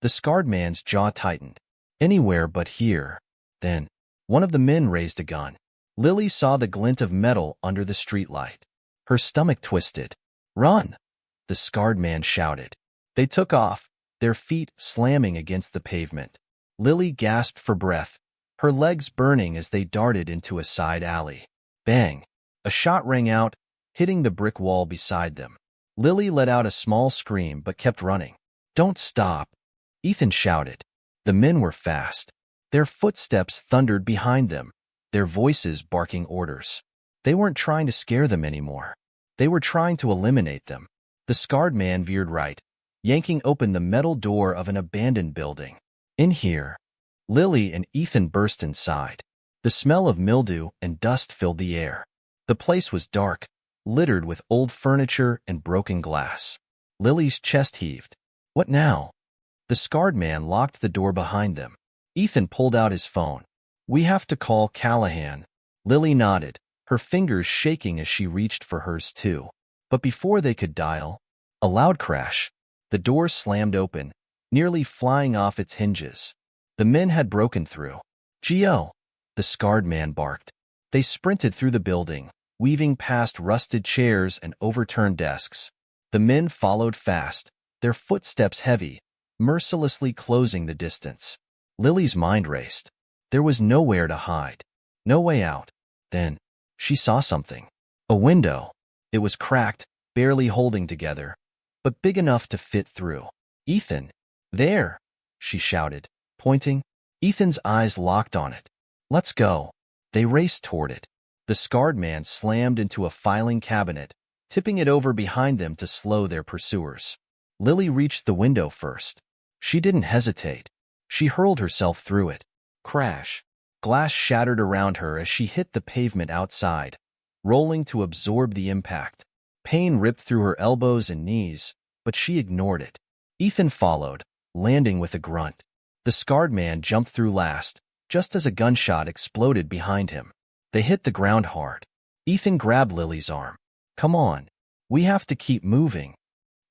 The scarred man's jaw tightened. Anywhere but here. Then, one of the men raised a gun. Lily saw the glint of metal under the streetlight. Her stomach twisted. Run! The scarred man shouted. They took off, their feet slamming against the pavement. Lily gasped for breath, her legs burning as they darted into a side alley. Bang! A shot rang out, hitting the brick wall beside them. Lily let out a small scream but kept running. Don't stop! Ethan shouted. The men were fast. Their footsteps thundered behind them, their voices barking orders. They weren't trying to scare them anymore. They were trying to eliminate them. The scarred man veered right, yanking open the metal door of an abandoned building. In here, Lily and Ethan burst inside. The smell of mildew and dust filled the air. The place was dark, littered with old furniture and broken glass. Lily's chest heaved. What now? The scarred man locked the door behind them. Ethan pulled out his phone. We have to call Callahan. Lily nodded, her fingers shaking as she reached for hers too. But before they could dial, a loud crash. The door slammed open, nearly flying off its hinges. The men had broken through. Geo! The scarred man barked. They sprinted through the building, weaving past rusted chairs and overturned desks. The men followed fast, their footsteps heavy, mercilessly closing the distance. Lily's mind raced. There was nowhere to hide. No way out. Then, she saw something. A window. It was cracked, barely holding together, but big enough to fit through. Ethan! There! She shouted, pointing. Ethan's eyes locked on it. Let's go. They raced toward it. The scarred man slammed into a filing cabinet, tipping it over behind them to slow their pursuers. Lily reached the window first. She didn't hesitate. She hurled herself through it. Crash. Glass shattered around her as she hit the pavement outside, rolling to absorb the impact. Pain ripped through her elbows and knees, but she ignored it. Ethan followed, landing with a grunt. The scarred man jumped through last, just as a gunshot exploded behind him. They hit the ground hard. Ethan grabbed Lily's arm. Come on. We have to keep moving.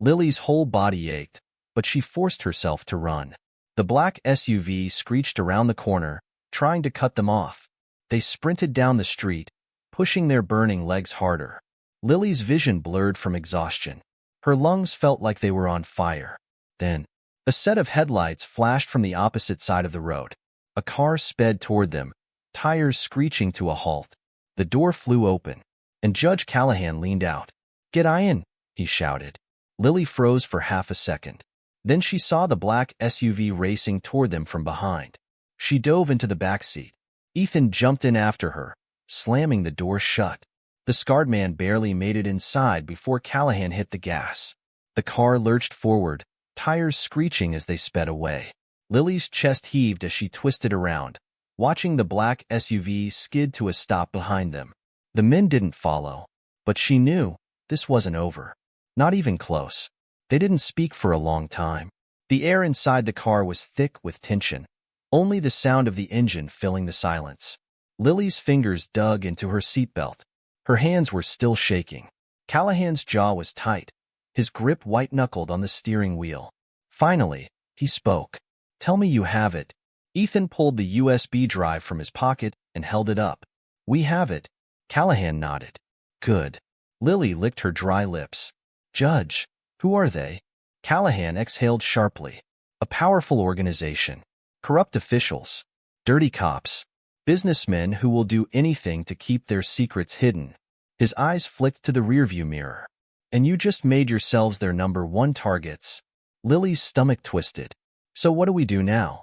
Lily's whole body ached, but she forced herself to run. The black SUV screeched around the corner, trying to cut them off. They sprinted down the street, pushing their burning legs harder. Lily's vision blurred from exhaustion. Her lungs felt like they were on fire. Then, a set of headlights flashed from the opposite side of the road. A car sped toward them, tires screeching to a halt. The door flew open, and Judge Callahan leaned out. Get in, he shouted. Lily froze for half a second. Then she saw the black SUV racing toward them from behind. She dove into the back seat. Ethan jumped in after her, slamming the door shut. The scarred man barely made it inside before Callahan hit the gas. The car lurched forward, tires screeching as they sped away. Lily's chest heaved as she twisted around, watching the black SUV skid to a stop behind them. The men didn't follow, but she knew this wasn't over. Not even close. They didn't speak for a long time. The air inside the car was thick with tension, only the sound of the engine filling the silence. Lily's fingers dug into her seatbelt. Her hands were still shaking. Callahan's jaw was tight, his grip white-knuckled on the steering wheel. Finally, he spoke. "Tell me you have it." Ethan pulled the USB drive from his pocket and held it up. "We have it." Callahan nodded. "Good." Lily licked her dry lips. "Judge, who are they?" Callahan exhaled sharply. "A powerful organization. Corrupt officials. Dirty cops. Businessmen who will do anything to keep their secrets hidden." His eyes flicked to the rearview mirror. "And you just made yourselves their #1 targets." Lily's stomach twisted. "So what do we do now?"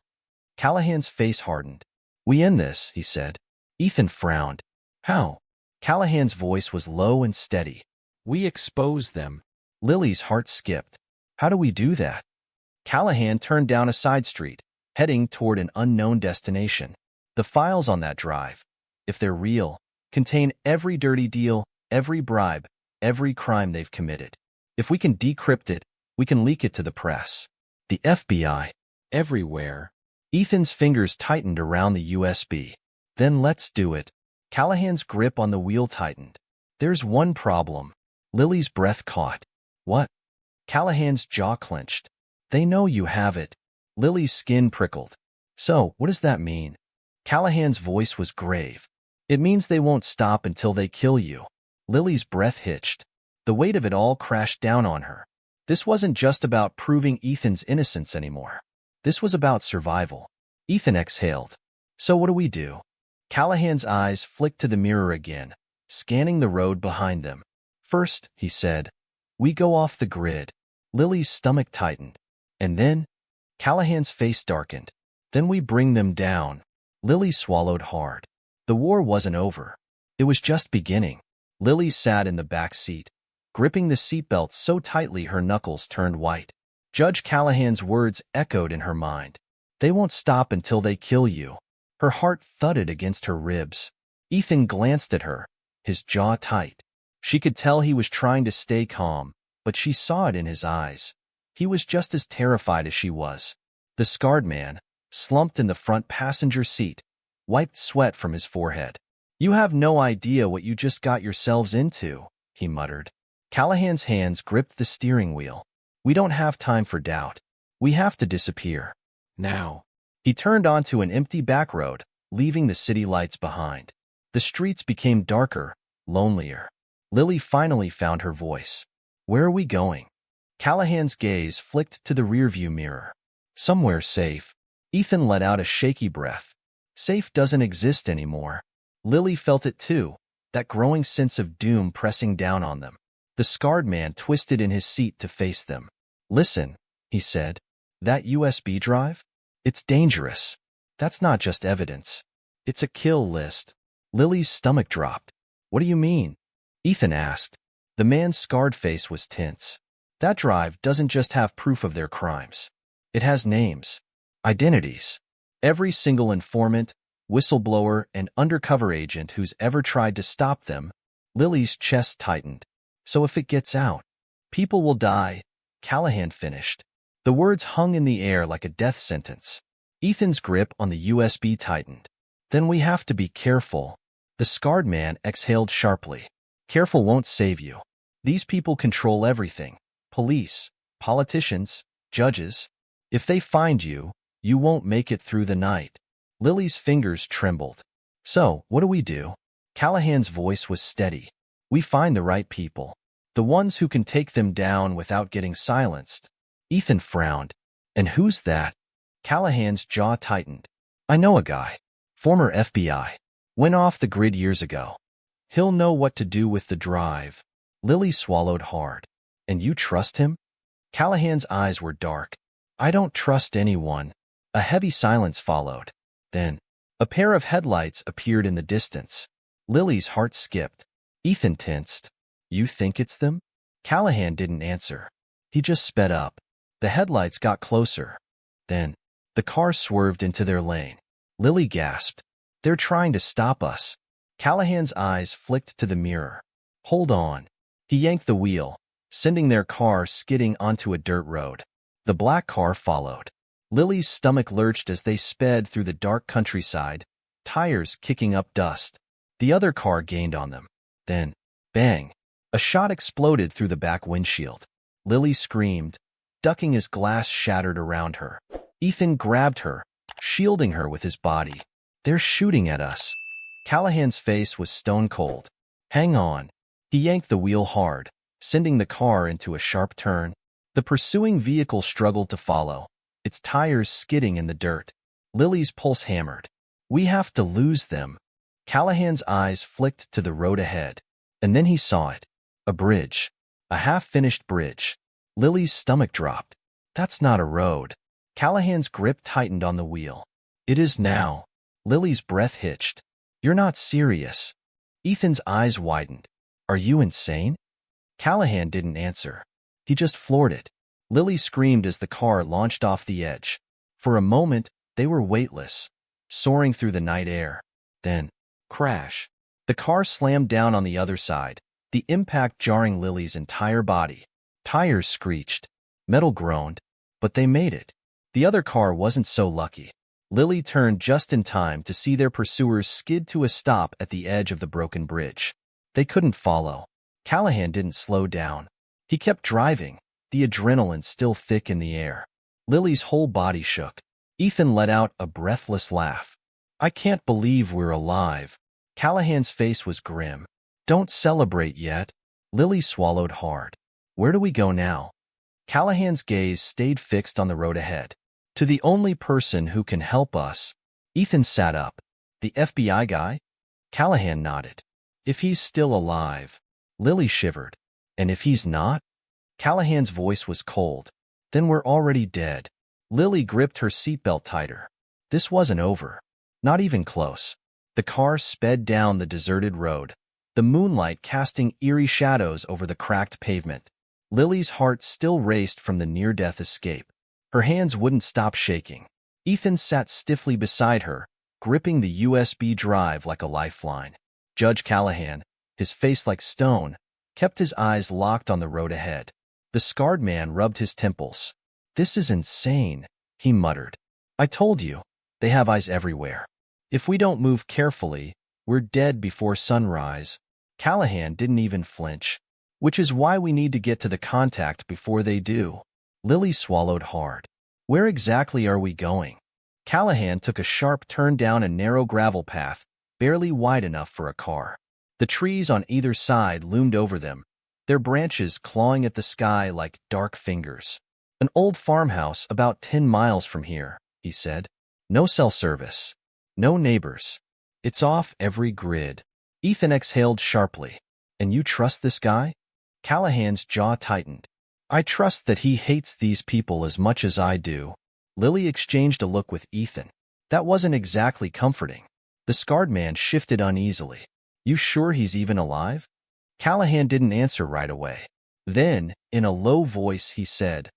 Callahan's face hardened. "We end this," he said. Ethan frowned. "How?" Callahan's voice was low and steady. "We expose them." Lily's heart skipped. "How do we do that?" Callahan turned down a side street, heading toward an unknown destination. "The files on that drive, if they're real, contain every dirty deal, every bribe, every crime they've committed. If we can decrypt it, we can leak it to the press. The FBI. Everywhere." Ethan's fingers tightened around the USB. "Then let's do it." Callahan's grip on the wheel tightened. "There's one problem." Lily's breath caught. "What?" Callahan's jaw clenched. "They know you have it." Lily's skin prickled. "So, what does that mean?" Callahan's voice was grave. "It means they won't stop until they kill you." Lily's breath hitched. The weight of it all crashed down on her. This wasn't just about proving Ethan's innocence anymore. This was about survival. Ethan exhaled. "So what do we do?" Callahan's eyes flicked to the mirror again, scanning the road behind them. "First," he said, "we go off the grid." Lily's stomach tightened. "And then?" Callahan's face darkened. "Then we bring them down." Lily swallowed hard. The war wasn't over. It was just beginning. Lily sat in the back seat, gripping the seatbelt so tightly her knuckles turned white. Judge Callahan's words echoed in her mind. "They won't stop until they kill you." Her heart thudded against her ribs. Ethan glanced at her, his jaw tight. She could tell he was trying to stay calm, but she saw it in his eyes. He was just as terrified as she was. The scarred man, slumped in the front passenger seat, wiped sweat from his forehead. "You have no idea what you just got yourselves into," he muttered. Callahan's hands gripped the steering wheel. "We don't have time for doubt. We have to disappear. Now." He turned onto an empty back road, leaving the city lights behind. The streets became darker, lonelier. Lily finally found her voice. "Where are we going?" Callahan's gaze flicked to the rearview mirror. "Somewhere safe." Ethan let out a shaky breath. Safe doesn't exist anymore. Lily felt it too, that growing sense of doom pressing down on them. The scarred man twisted in his seat to face them. "Listen," he said. "That USB drive? It's dangerous. That's not just evidence. It's a kill list." Lily's stomach dropped. "What do you mean?" Ethan asked. The man's scarred face was tense. "That drive doesn't just have proof of their crimes. It has names, identities. Every single informant, whistleblower, and undercover agent who's ever tried to stop them." Lily's chest tightened. "So if it gets out, people will die," Callahan finished. The words hung in the air like a death sentence. Ethan's grip on the USB tightened. "Then we have to be careful." The scarred man exhaled sharply. "Careful won't save you. These people control everything. Police, politicians, judges. If they find you, you won't make it through the night." Lily's fingers trembled. "So, what do we do?" Callahan's voice was steady. "We find the right people. The ones who can take them down without getting silenced." Ethan frowned. "And who's that?" Callahan's jaw tightened. "I know a guy. Former FBI. Went off the grid years ago. He'll know what to do with the drive." Lily swallowed hard. "And you trust him?" Callahan's eyes were dark. "I don't trust anyone." A heavy silence followed. Then, a pair of headlights appeared in the distance. Lily's heart skipped. Ethan tensed. "You think it's them?" Callahan didn't answer. He just sped up. The headlights got closer. Then, the car swerved into their lane. Lily gasped. "They're trying to stop us." Callahan's eyes flicked to the mirror. Hold on. He yanked the wheel, sending their car skidding onto a dirt road. The black car followed. Lily's stomach lurched as they sped through the dark countryside, tires kicking up dust. The other car gained on them. Then, bang! A shot exploded through the back windshield. Lily screamed, ducking as glass shattered around her. Ethan grabbed her, shielding her with his body. They're shooting at us. Callahan's face was stone cold. Hang on. He yanked the wheel hard, sending the car into a sharp turn. The pursuing vehicle struggled to follow, its tires skidding in the dirt. Lily's pulse hammered. We have to lose them. Callahan's eyes flicked to the road ahead, and then he saw it. A bridge. A half-finished bridge. Lily's stomach dropped. That's not a road. Callahan's grip tightened on the wheel. It is now. Lily's breath hitched. You're not serious. Ethan's eyes widened. Are you insane? Callahan didn't answer. He just floored it. Lily screamed as the car launched off the edge. For a moment, they were weightless, soaring through the night air. Then, crash. The car slammed down on the other side, the impact jarring Lily's entire body. Tires screeched. Metal groaned. But they made it. The other car wasn't so lucky. Lily turned just in time to see their pursuers skid to a stop at the edge of the broken bridge. They couldn't follow. Callahan didn't slow down. He kept driving, the adrenaline still thick in the air. Lily's whole body shook. Ethan let out a breathless laugh. I can't believe we're alive. Callahan's face was grim. Don't celebrate yet. Lily swallowed hard. Where do we go now? Callahan's gaze stayed fixed on the road ahead. To the only person who can help us. Ethan sat up. The FBI guy? Callahan nodded. If he's still alive. Lily shivered. And if he's not? Callahan's voice was cold. Then we're already dead. Lily gripped her seatbelt tighter. This wasn't over. Not even close. The car sped down the deserted road, the moonlight casting eerie shadows over the cracked pavement. Lily's heart still raced from the near-death escape. Her hands wouldn't stop shaking. Ethan sat stiffly beside her, gripping the USB drive like a lifeline. Judge Callahan, his face like stone, kept his eyes locked on the road ahead. The scarred man rubbed his temples. This is insane, he muttered. I told you, they have eyes everywhere. If we don't move carefully, we're dead before sunrise. Callahan didn't even flinch. Which is why we need to get to the contact before they do. Lily swallowed hard. Where exactly are we going? Callahan took a sharp turn down a narrow gravel path, barely wide enough for a car. The trees on either side loomed over them, their branches clawing at the sky like dark fingers. An old farmhouse about 10 miles from here, he said. No cell service. No neighbors. It's off every grid. Ethan exhaled sharply. And you trust this guy? Callahan's jaw tightened. I trust that he hates these people as much as I do. Lily exchanged a look with Ethan. That wasn't exactly comforting. The scarred man shifted uneasily. You sure he's even alive? Callahan didn't answer right away. Then, in a low voice, he said,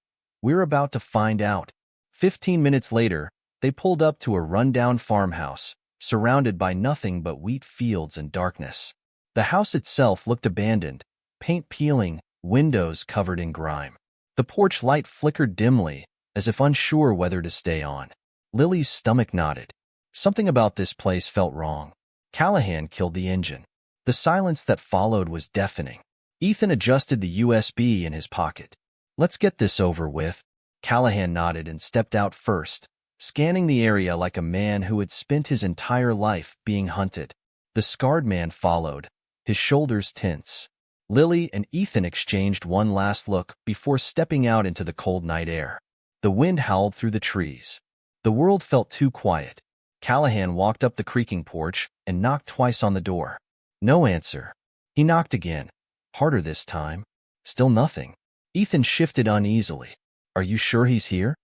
We're about to find out. 15 minutes later, they pulled up to a rundown farmhouse, surrounded by nothing but wheat fields and darkness. The house itself looked abandoned, paint peeling, windows covered in grime. The porch light flickered dimly, as if unsure whether to stay on. Lily's stomach knotted. Something about this place felt wrong. Callahan killed the engine. The silence that followed was deafening. Ethan adjusted the USB in his pocket. Let's get this over with. Callahan nodded and stepped out first, scanning the area like a man who had spent his entire life being hunted. The scarred man followed, his shoulders tense. Lily and Ethan exchanged one last look before stepping out into the cold night air. The wind howled through the trees. The world felt too quiet. Callahan walked up the creaking porch and knocked twice on the door. No answer. He knocked again, harder this time. Still nothing. Ethan shifted uneasily. Are you sure he's here?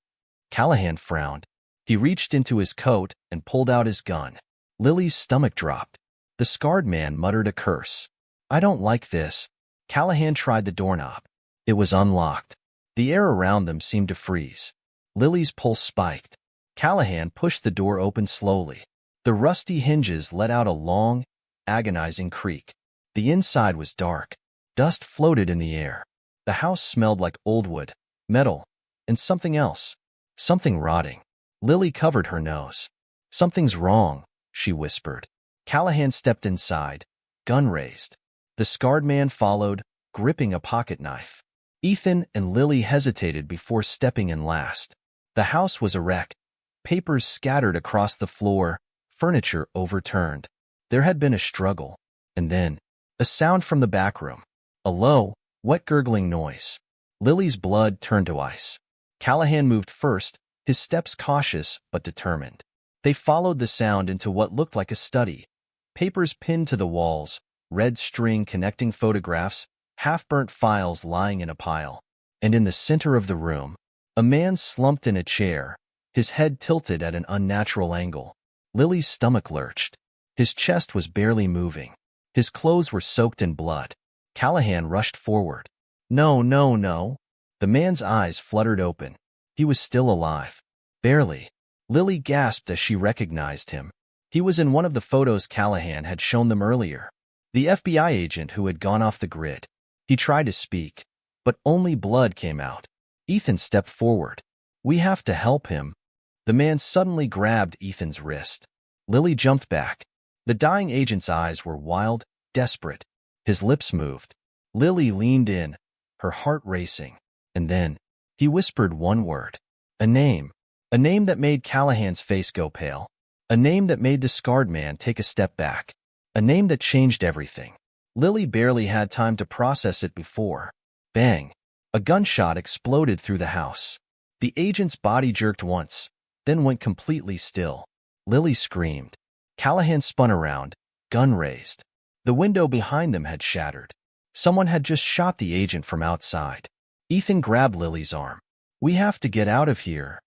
Callahan frowned. He reached into his coat and pulled out his gun. Lily's stomach dropped. The scarred man muttered a curse. I don't like this. Callahan tried the doorknob. It was unlocked. The air around them seemed to freeze. Lily's pulse spiked. Callahan pushed the door open slowly. The rusty hinges let out a long, agonizing creak. The inside was dark. Dust floated in the air. The house smelled like old wood, metal, and something else. Something rotting. Lily covered her nose. "Something's wrong," she whispered. Callahan stepped inside, gun raised. The scarred man followed, gripping a pocket knife. Ethan and Lily hesitated before stepping in last. The house was a wreck. Papers scattered across the floor, furniture overturned. There had been a struggle, and then a sound from the back room. A low, wet gurgling noise. Lily's blood turned to ice. Callahan moved first, his steps cautious but determined. They followed the sound into what looked like a study. Papers pinned to the walls, red string connecting photographs, half-burnt files lying in a pile. And in the center of the room, a man slumped in a chair, his head tilted at an unnatural angle. Lily's stomach lurched. His chest was barely moving. His clothes were soaked in blood. Callahan rushed forward. "No, no, no." The man's eyes fluttered open. He was still alive. Barely. Lily gasped as she recognized him. He was in one of the photos Callahan had shown them earlier. The FBI agent who had gone off the grid. He tried to speak, but only blood came out. Ethan stepped forward. "We have to help him." The man suddenly grabbed Ethan's wrist. Lily jumped back. The dying agent's eyes were wild, desperate. His lips moved. Lily leaned in, her heart racing. And then, he whispered one word. A name. A name that made Callahan's face go pale. A name that made the scarred man take a step back. A name that changed everything. Lily barely had time to process it before. Bang! A gunshot exploded through the house. The agent's body jerked once, then went completely still. Lily screamed. Callahan spun around, gun raised. The window behind them had shattered. Someone had just shot the agent from outside. Ethan grabbed Lily's arm. "We have to get out of here."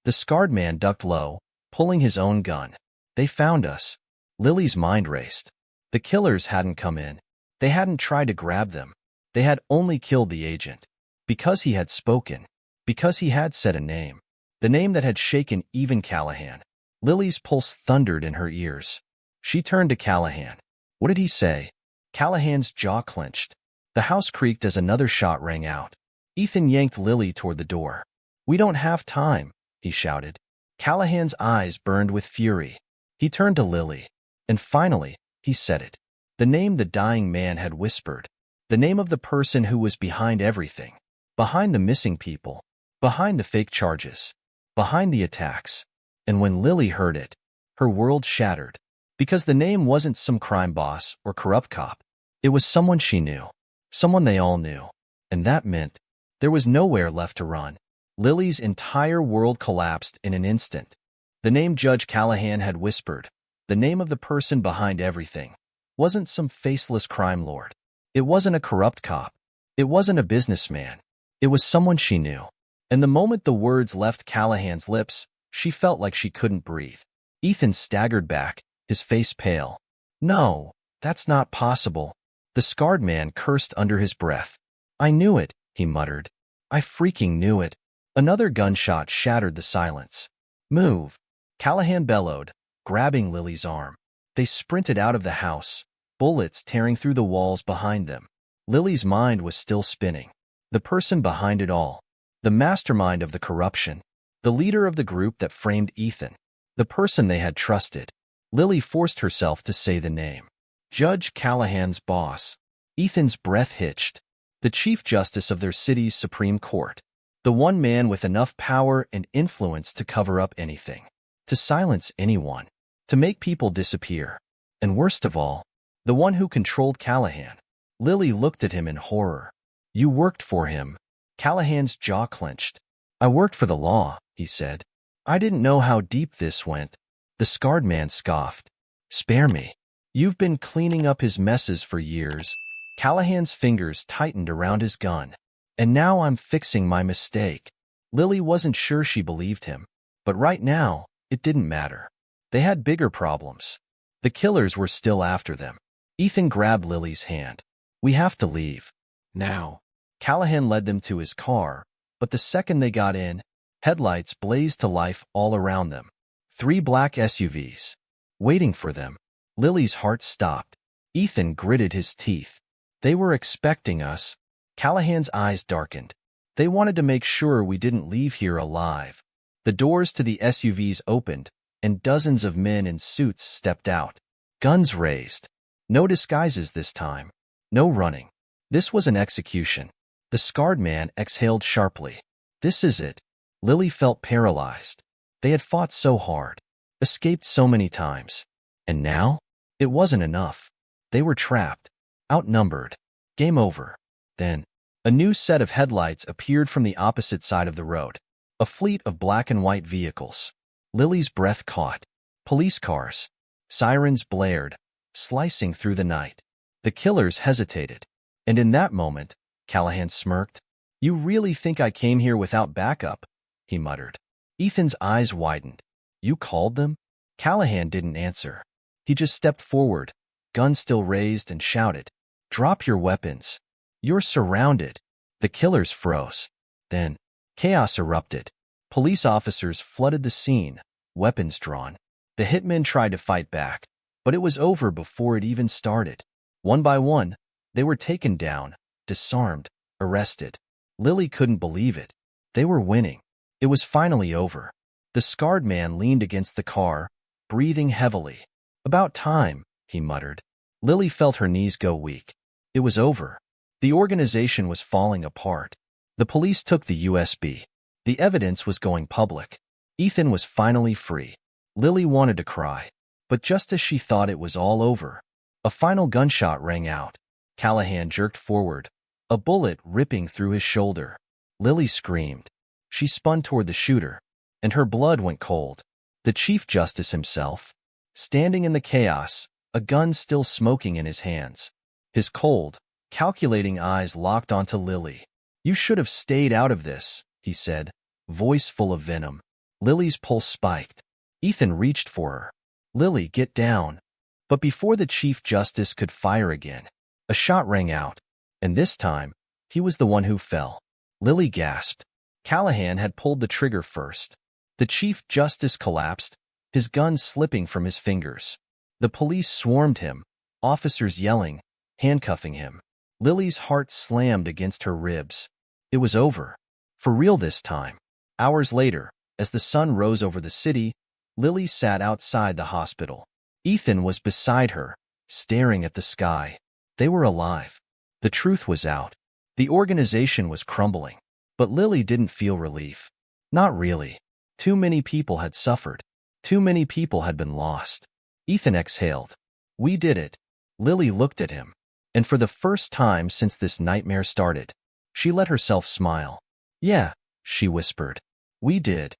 The scarred man ducked low, pulling his own gun. "They found us." Lily's mind raced. The killers hadn't come in. They hadn't tried to grab them. They had only killed the agent. Because he had spoken. Because he had said a name. The name that had shaken even Callahan. Lily's pulse thundered in her ears. She turned to Callahan. What did he say? Callahan's jaw clenched. The house creaked as another shot rang out. Ethan yanked Lily toward the door. "We don't have time," he shouted. Callahan's eyes burned with fury. He turned to Lily. And finally, he said it. The name the dying man had whispered. The name of the person who was behind everything. Behind the missing people. Behind the fake charges. Behind the attacks. And when Lily heard it, her world shattered. Because the name wasn't some crime boss or corrupt cop. It was someone she knew. Someone they all knew. And that meant there was nowhere left to run. Lily's entire world collapsed in an instant. The name Judge Callahan had whispered, the name of the person behind everything, wasn't some faceless crime lord. It wasn't a corrupt cop. It wasn't a businessman. It was someone she knew. And the moment the words left Callahan's lips, she felt like she couldn't breathe. Ethan staggered back, his face pale. "No, that's not possible." The scarred man cursed under his breath. "I knew it," he muttered. "I freaking knew it." Another gunshot shattered the silence. "Move," Callahan bellowed, grabbing Lily's arm. They sprinted out of the house, bullets tearing through the walls behind them. Lily's mind was still spinning. The person behind it all. The mastermind of the corruption. The leader of the group that framed Ethan. The person they had trusted. Lily forced herself to say the name. Judge Callahan's boss. Ethan's breath hitched. The Chief Justice of their city's Supreme Court. The one man with enough power and influence to cover up anything. To silence anyone. To make people disappear. And worst of all, the one who controlled Callahan. Lily looked at him in horror. "You worked for him." Callahan's jaw clenched. "I worked for the law," he said. "I didn't know how deep this went." The scarred man scoffed. "Spare me. You've been cleaning up his messes for years." Callahan's fingers tightened around his gun. "And now I'm fixing my mistake." Lily wasn't sure she believed him. But right now, it didn't matter. They had bigger problems. The killers were still after them. Ethan grabbed Lily's hand. "We have to leave. Now." Callahan led them to his car, but the second they got in, headlights blazed to life all around them. 3 black SUVs. Waiting for them. Lily's heart stopped. Ethan gritted his teeth. They were expecting us. Callahan's eyes darkened. They wanted to make sure we didn't leave here alive. The doors to the SUVs opened, and dozens of men in suits stepped out. Guns raised. No disguises this time. No running. This was an execution. The scarred man exhaled sharply. This is it. Lily felt paralyzed. They had fought so hard, escaped so many times. And now? It wasn't enough. They were trapped, outnumbered. Game over. Then, a new set of headlights appeared from the opposite side of the road. A fleet of black and white vehicles. Lily's breath caught. Police cars. Sirens blared, slicing through the night. The killers hesitated. And in that moment, Callahan smirked. "You really think I came here without backup?" he muttered. Ethan's eyes widened. "You called them?" Callahan didn't answer. He just stepped forward, gun still raised, and shouted, "Drop your weapons. You're surrounded." The killers froze. Then, chaos erupted. Police officers flooded the scene, weapons drawn. The hitmen tried to fight back, but it was over before it even started. One by one, they were taken down, disarmed, arrested. Lily couldn't believe it. They were winning. It was finally over. The scarred man leaned against the car, breathing heavily. "About time," he muttered. Lily felt her knees go weak. It was over. The organization was falling apart. The police took the USB. The evidence was going public. Ethan was finally free. Lily wanted to cry, but just as she thought it was all over, a final gunshot rang out. Callahan jerked forward, a bullet ripping through his shoulder. Lily screamed. She spun toward the shooter, and her blood went cold. The Chief Justice himself, standing in the chaos, a gun still smoking in his hands. His cold, calculating eyes locked onto Lily. "You should have stayed out of this," he said, voice full of venom. Lily's pulse spiked. Ethan reached for her. "Lily, get down." But before the Chief Justice could fire again, a shot rang out, and this time, he was the one who fell. Lily gasped. Callahan had pulled the trigger first. The Chief Justice collapsed, his gun slipping from his fingers. The police swarmed him, officers yelling, handcuffing him. Lily's heart slammed against her ribs. It was over. For real this time. Hours later, as the sun rose over the city, Lily sat outside the hospital. Ethan was beside her, staring at the sky. They were alive. The truth was out. The organization was crumbling. But Lily didn't feel relief. Not really. Too many people had suffered. Too many people had been lost. Ethan exhaled. "We did it." Lily looked at him. And for the first time since this nightmare started, she let herself smile. "Yeah," she whispered. "We did."